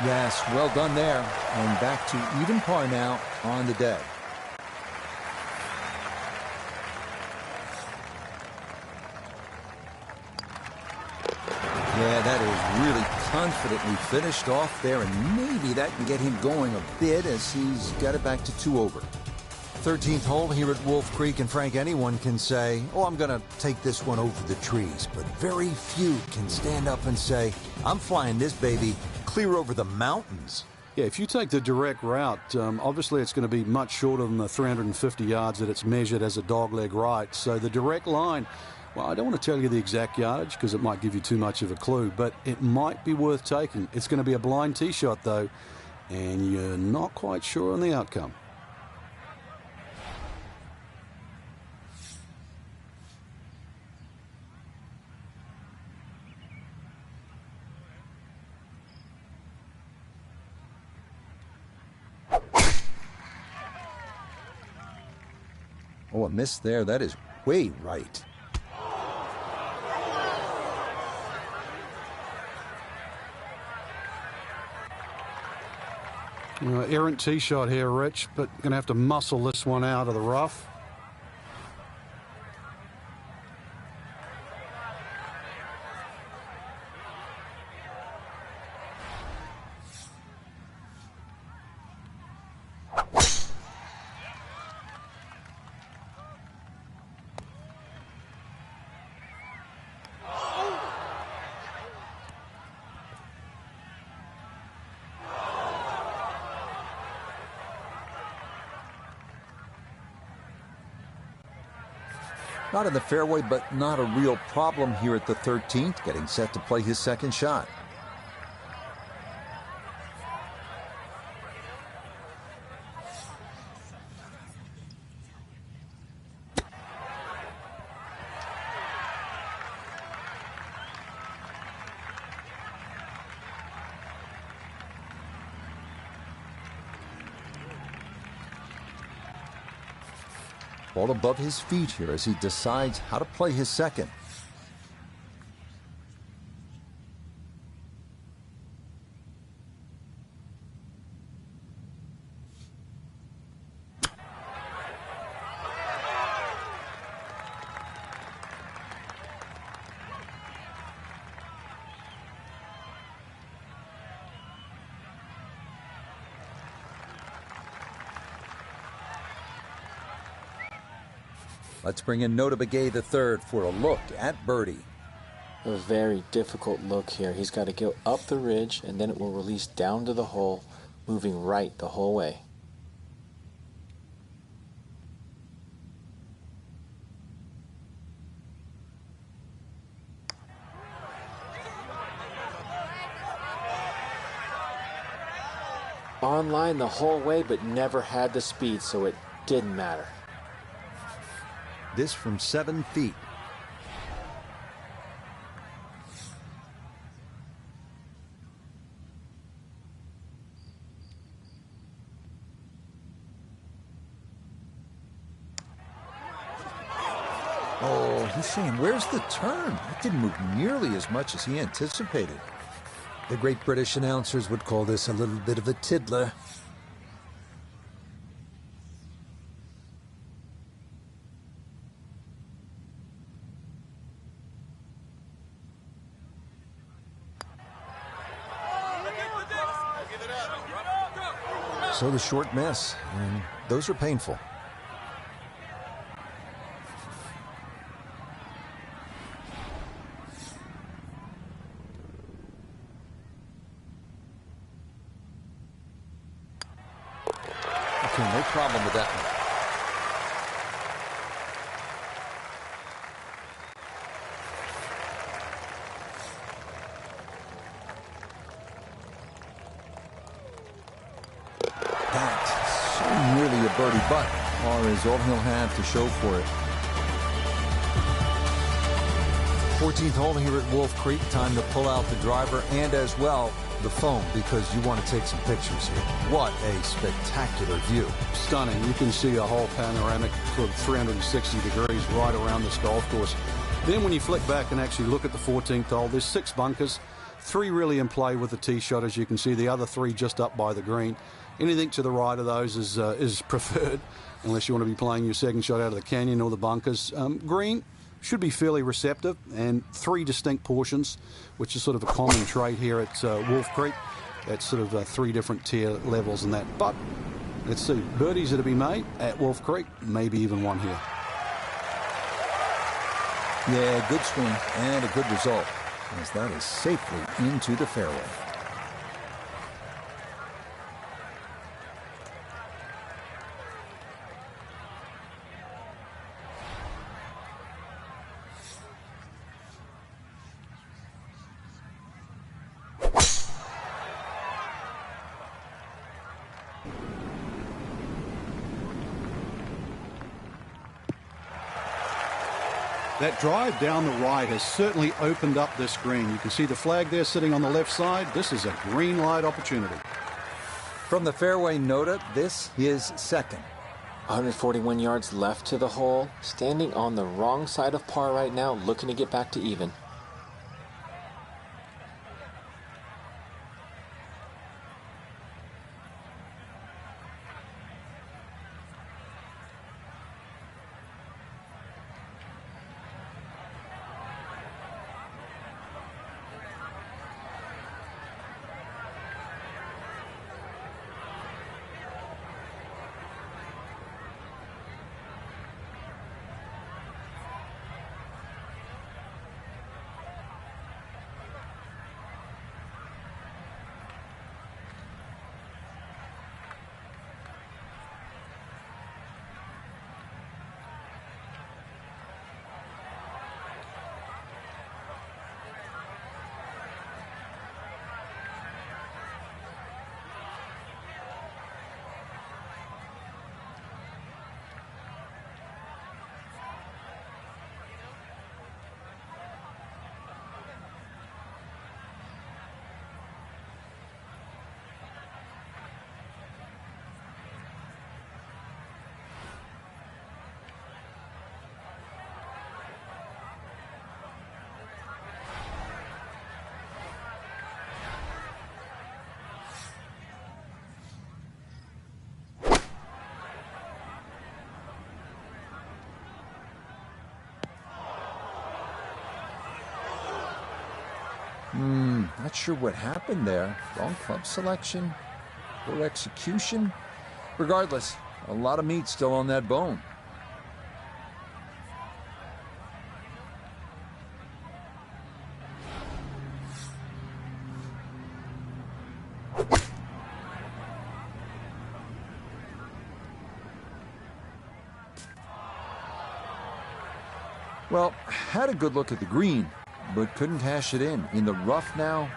Yes, well done there. And back to even par now on the day. Yeah, that is really confidently finished off there, and maybe that can get him going a bit as he's got it back to 2 over. 13th hole here at Wolf Creek, and Frank, anyone can say, oh, I'm going to take this one over the trees, but very few can stand up and say, I'm flying this baby clear over the mountains. Yeah, if you take the direct route, obviously it's going to be much shorter than the 350 yards that it's measured as a dogleg right. So the direct line, well, I don't want to tell you the exact yardage because it might give you too much of a clue, but it might be worth taking. It's going to be a blind tee shot, though, and you're not quite sure on the outcome. Oh, a miss there. That is way right. Errant tee shot here, Rich, but going to have to muscle this one out of the rough. Not in the fairway, but not a real problem here at the 13th, getting set to play his second shot. Ball above his feet here as he decides how to play his second. Let's bring in Nota Begay III for a look at birdie. A very difficult look here. He's got to go up the ridge, and then it will release down to the hole, moving right the whole way. Online the whole way, but never had the speed, so it didn't matter. This from 7 feet. Oh, he's saying, where's the turn? It didn't move nearly as much as he anticipated. The great British announcers would call this a little bit of a tiddler. So the short miss, and those are painful. Okay, no problem with that one. That's so nearly a birdie, but par is all he'll have to show for it. 14th hole here at Wolf Creek. Time to pull out the driver and as well the phone because you want to take some pictures here. What a spectacular view. Stunning. You can see a whole panoramic of 360 degrees right around this golf course. Then when you flick back and actually look at the 14th hole, there's 6 bunkers, 3 really in play with the tee shot, as you can see, the other 3 just up by the green. Anything to the right of those is preferred, unless you want to be playing your second shot out of the canyon or the bunkers. Green should be fairly receptive, and 3 distinct portions, which is sort of a common trait here at Wolf Creek. That's sort of 3 different tier levels in that. But let's see, birdies are to be made at Wolf Creek, maybe even one here. Yeah, good swing and a good result, as that is safely into the fairway. That drive down the right has certainly opened up this green. You can see the flag there sitting on the left side. This is a green light opportunity. From the fairway nota, this is second. 141 yards left to the hole. Standing on the wrong side of par right now, looking to get back to even. Not sure what happened there. Wrong club selection, poor execution. Regardless, a lot of meat still on that bone. Well, had a good look at the green, but couldn't cash it in the rough now,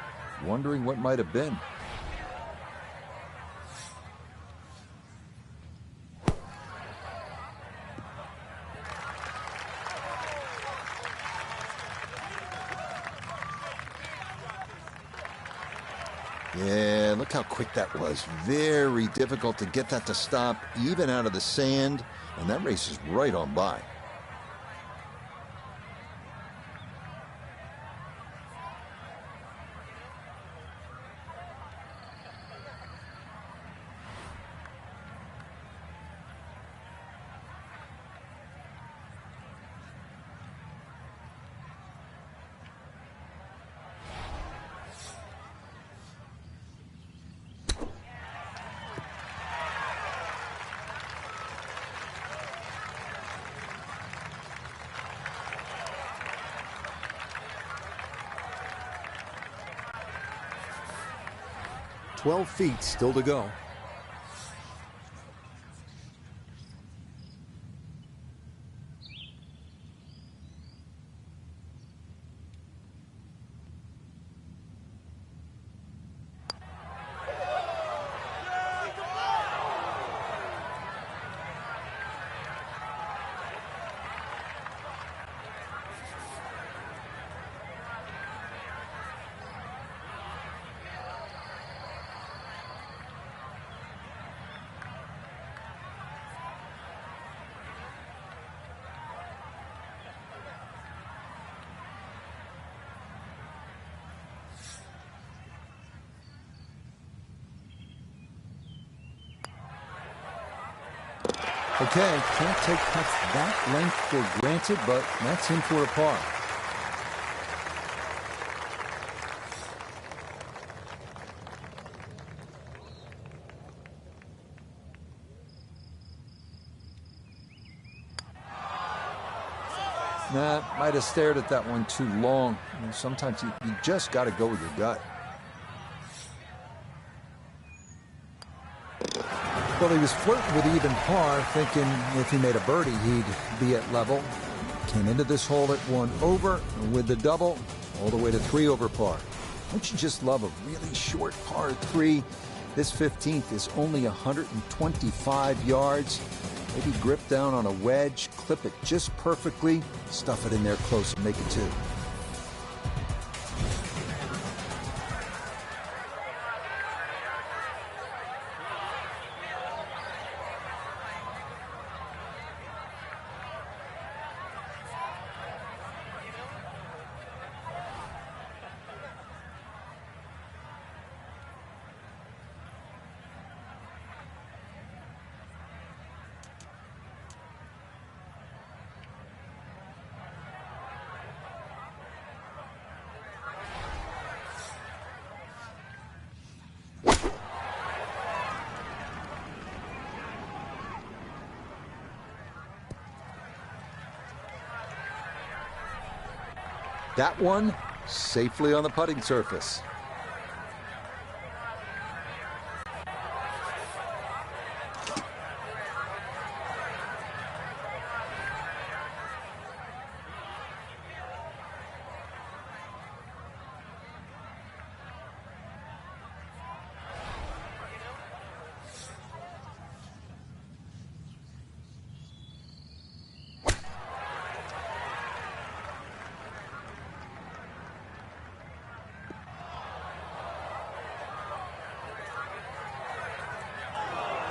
wondering what might have been. Yeah, look how quick that was. Very difficult to get that to stop, even out of the sand, and that race is right on by. "12 feet still to go." Okay, can't take putts that length for granted, but that's in for a par. Nah, might have stared at that one too long. Sometimes you just got to go with your gut. Well, he was flirting with even par, thinking if he made a birdie, he'd be at level. Came into this hole at 1 over, and with the double, all the way to 3 over par. Don't you just love a really short par 3? This 15th is only 125 yards. Maybe grip down on a wedge, clip it just perfectly, stuff it in there close and make it two. That one safely on the putting surface.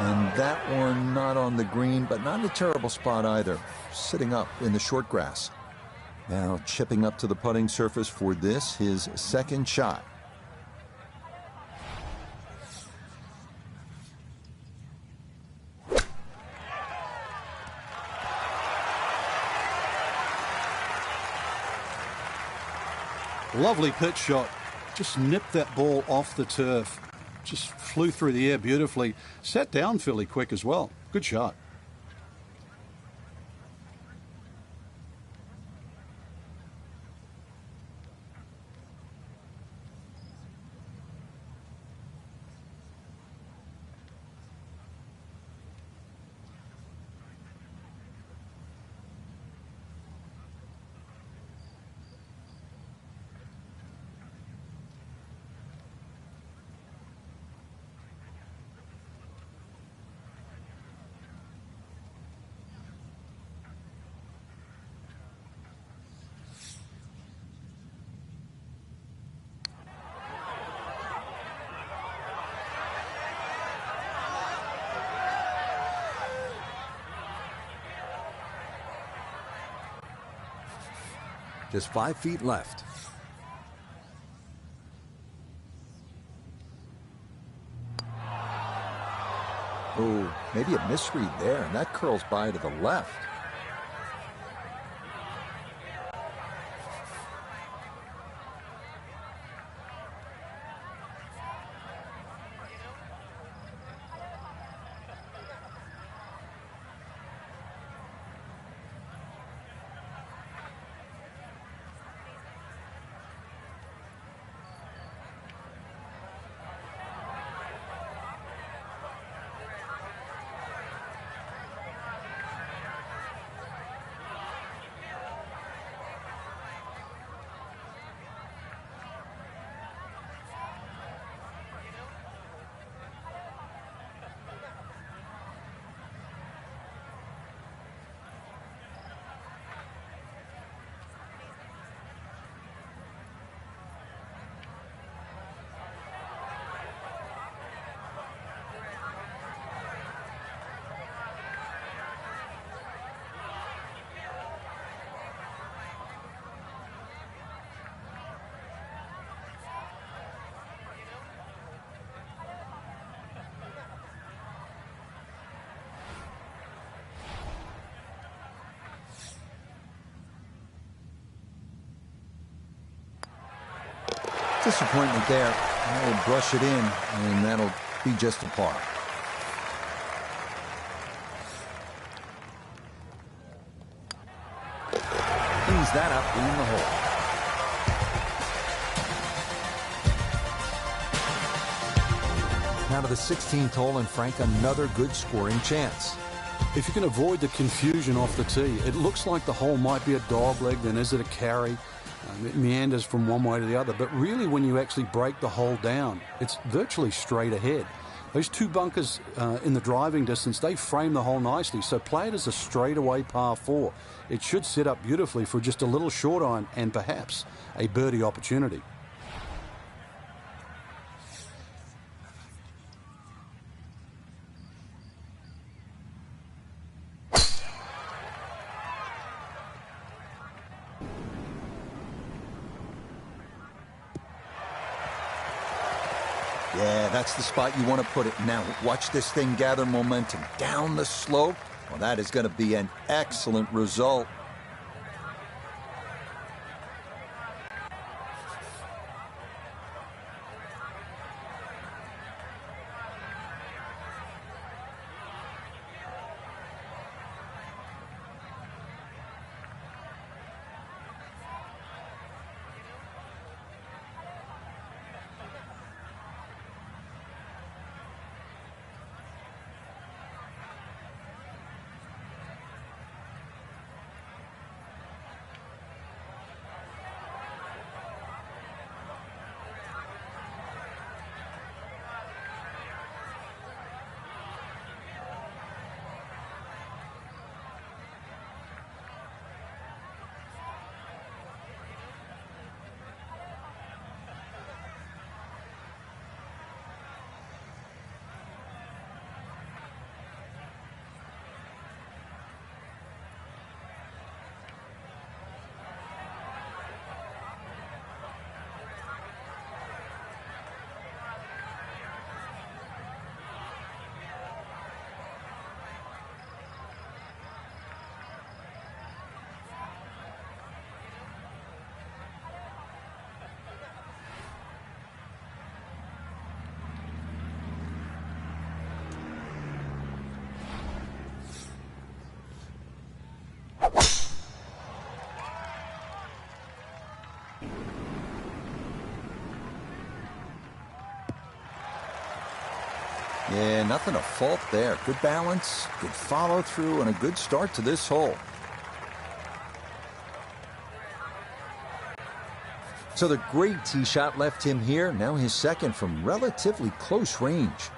And that one not on the green, but not in a terrible spot either. Sitting up in the short grass. Now chipping up to the putting surface for this, his second shot. Lovely pitch shot. Just nipped that ball off the turf. Just flew through the air beautifully. Sat down fairly quick as well. Good shot. Just 5 feet left. Oh, maybe a misread there, and that curls by to the left. Disappointment there. I'll brush it in, and that'll be just a par. Cleans that up in the hole. Now to the 16th hole, and Frank, another good scoring chance. If you can avoid the confusion off the tee, it looks like the hole might be a dog leg, then is it a carry? It meanders from one way to the other, but really when you actually break the hole down, it's virtually straight ahead. Those two bunkers in the driving distance, they frame the hole nicely, so play it as a straightaway par 4. It should set up beautifully for just a little short iron and perhaps a birdie opportunity. Yeah, that's the spot you want to put it. Now, watch this thing gather momentum down the slope. Well, that is going to be an excellent result. Yeah, nothing to fault there. Good balance, good follow through, and a good start to this hole. So the great tee shot left him here. Now his second from relatively close range.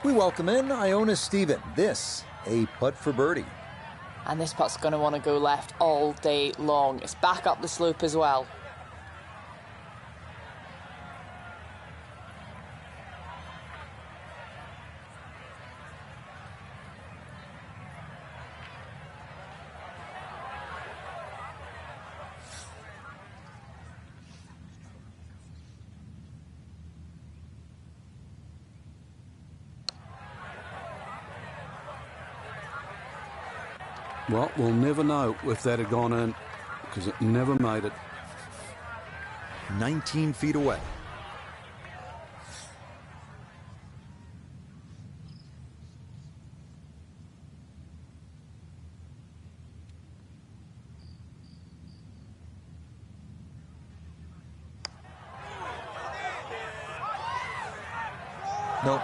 We welcome in Iona Stephen. This, a putt for birdie. And this putt's going to want to go left all day long. It's back up the slope as well. Well, we'll never know if that had gone in because it never made it. 19 feet away. Nope.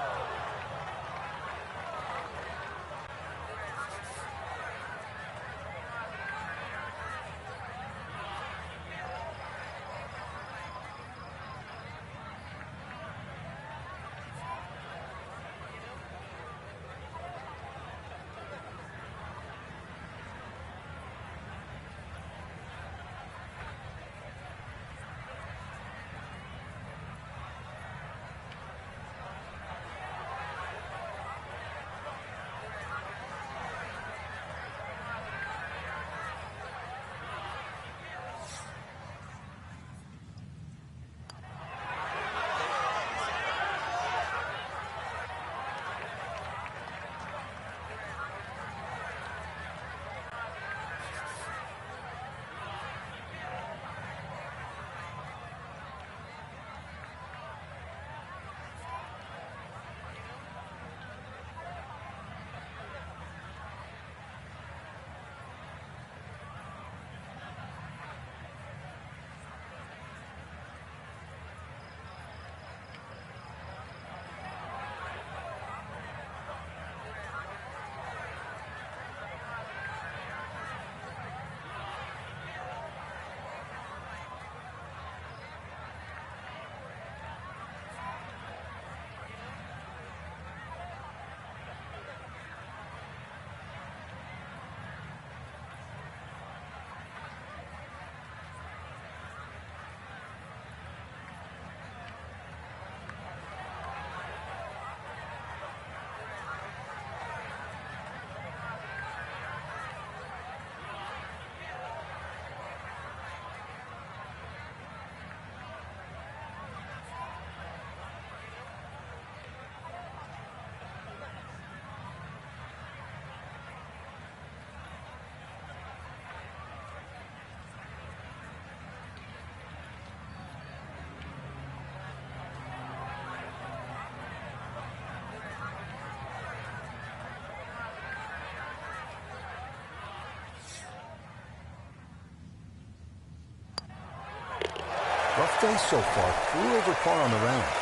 Rough day so far. 3 over par on the round.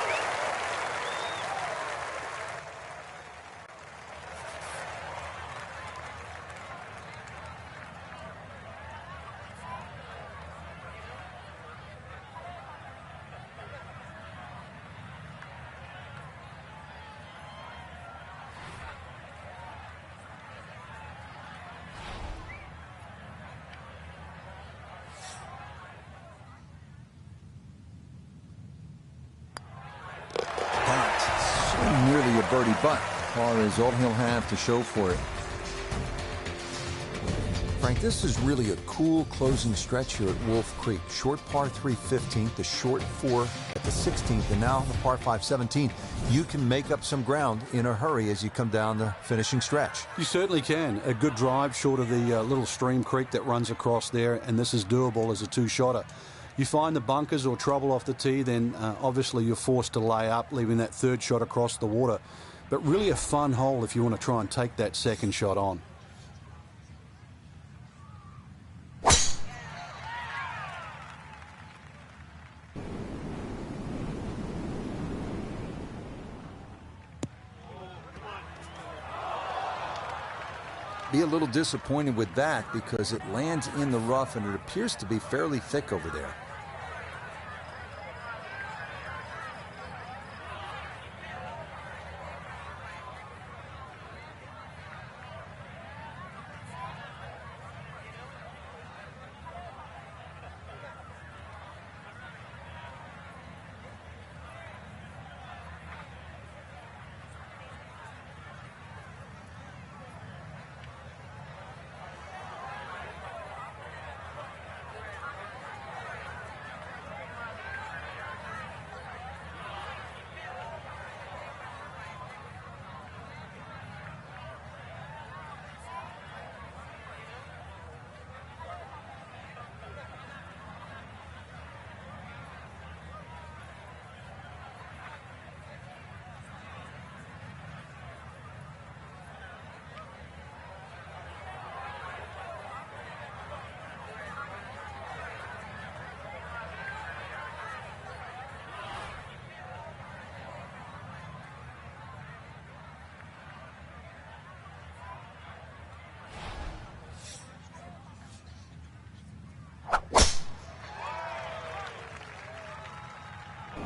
Nearly a birdie, but par is all he'll have to show for it. Frank, this is really a cool closing stretch here at Wolf Creek. Short par 3 15th, the short 4 at the 16th, and now the par 5 17th. You can make up some ground in a hurry as you come down the finishing stretch. You certainly can. A good drive short of the little stream creek that runs across there, and this is doable as a two-shotter. You find the bunkers or trouble off the tee, then obviously you're forced to lay up, leaving that third shot across the water. But really a fun hole if you want to try and take that second shot on. Be a little disappointed with that because it lands in the rough and it appears to be fairly thick over there.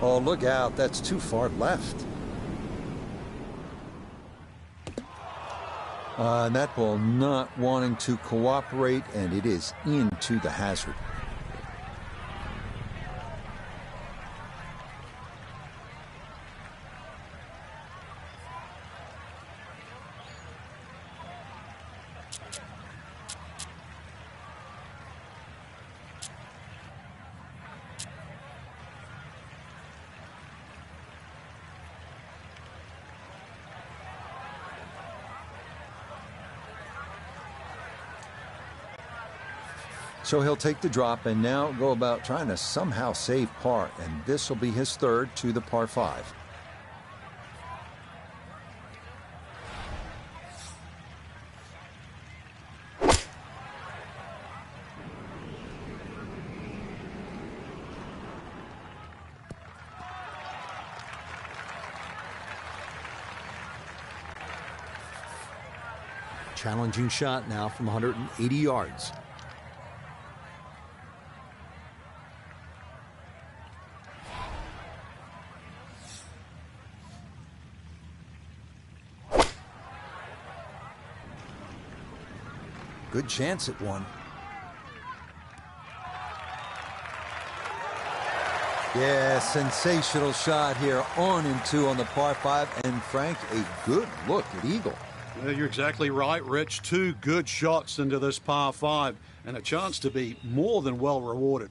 Oh, look out. That's too far left. And that ball not wanting to cooperate, and it is into the hazard. So he'll take the drop and now go about trying to somehow save par, and this will be his third to the par 5. Challenging shot now from 180 yards. Good chance at one. Yeah, sensational shot here, on and two on the par 5, and Frank, a good look at eagle. Yeah, you're exactly right, Rich. 2 good shots into this par 5 and a chance to be more than well rewarded.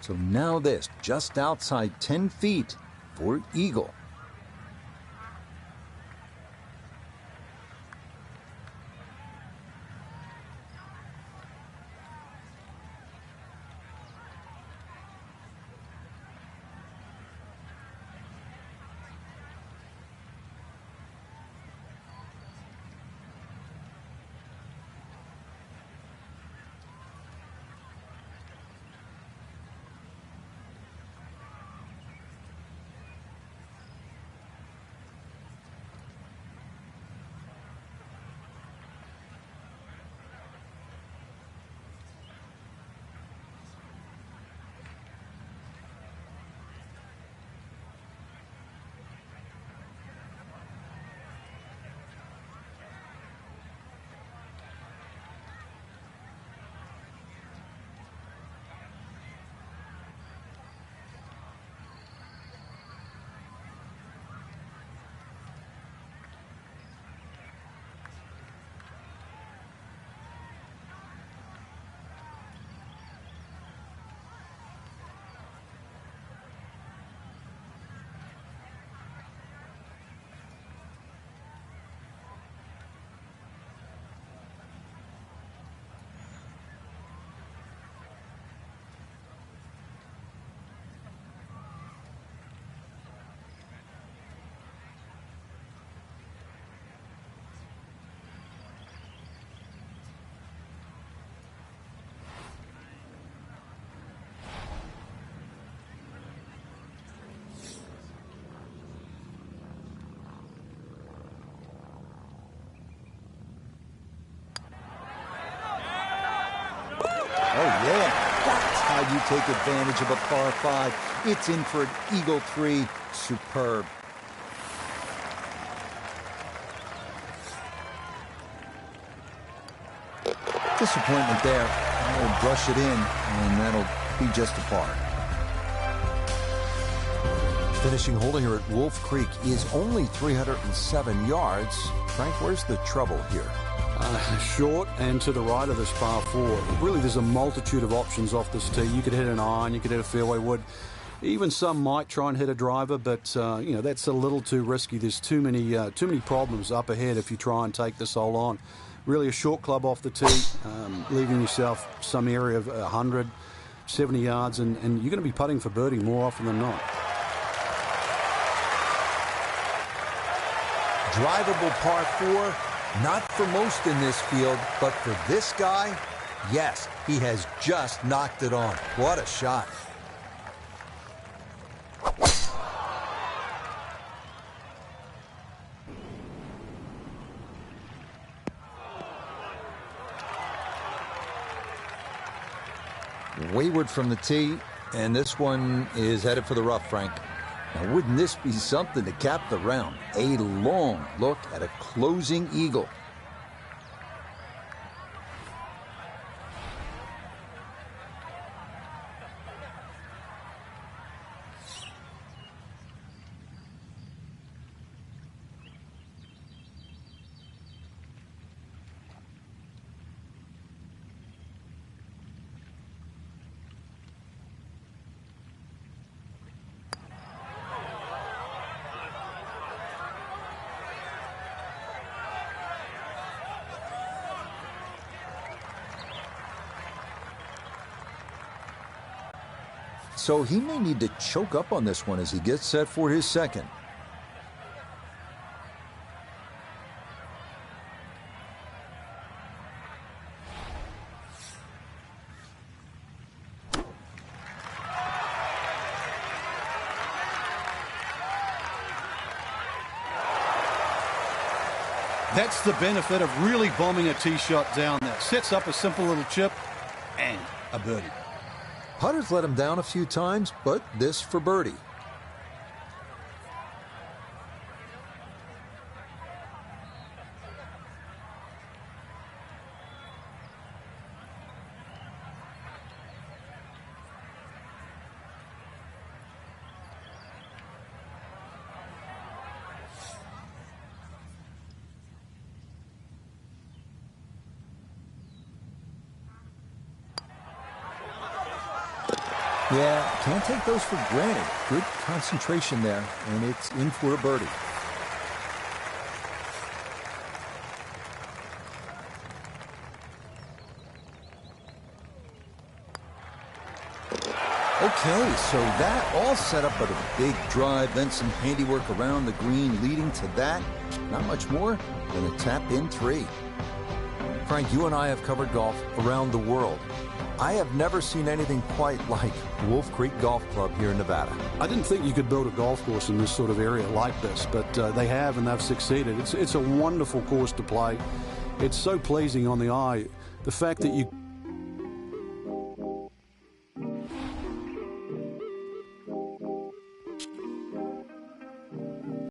So now this, just outside 10 feet for eagle. Oh, yeah, that's how you take advantage of a par 5. It's in for an eagle 3. Superb. Disappointment there. I'll brush it in, and that'll be just a par. Finishing hole here at Wolf Creek is only 307 yards. Frank, where's the trouble here? Short and to the right of this par 4. Really, there's a multitude of options off this tee. You could hit an iron, you could hit a fairway wood. Even some might try and hit a driver, but you know, that's a little too risky. There's too many problems up ahead if you try and take this hole on. Really, a short club off the tee, leaving yourself some area of 100, 70 yards, and you're going to be putting for birdie more often than not. Drivable par 4. Not for most in this field, but for this guy, yes, he has just knocked it on. What a shot. wayward from the tee, and this one is headed for the rough, Frank. Now, wouldn't this be something to cap the round? A long look at a closing eagle. So he may need to choke up on this one as he gets set for his second. That's the benefit of really bombing a tee shot down there. Sets up a simple little chip and a birdie. Putter's let him down a few times, but this for birdie. Yeah, can't take those for granted. Good concentration there, and it's in for a birdie. Okay, so that all set up with a big drive, then some handiwork around the green leading to that. Not much more than a tap-in three. Frank, you and I have covered golf around the world. I have never seen anything quite like Wolf Creek Golf Club here in Nevada. I didn't think you could build a golf course in this sort of area like this, but they have, and they've succeeded. It's a wonderful course to play. It's so pleasing on the eye. The fact that you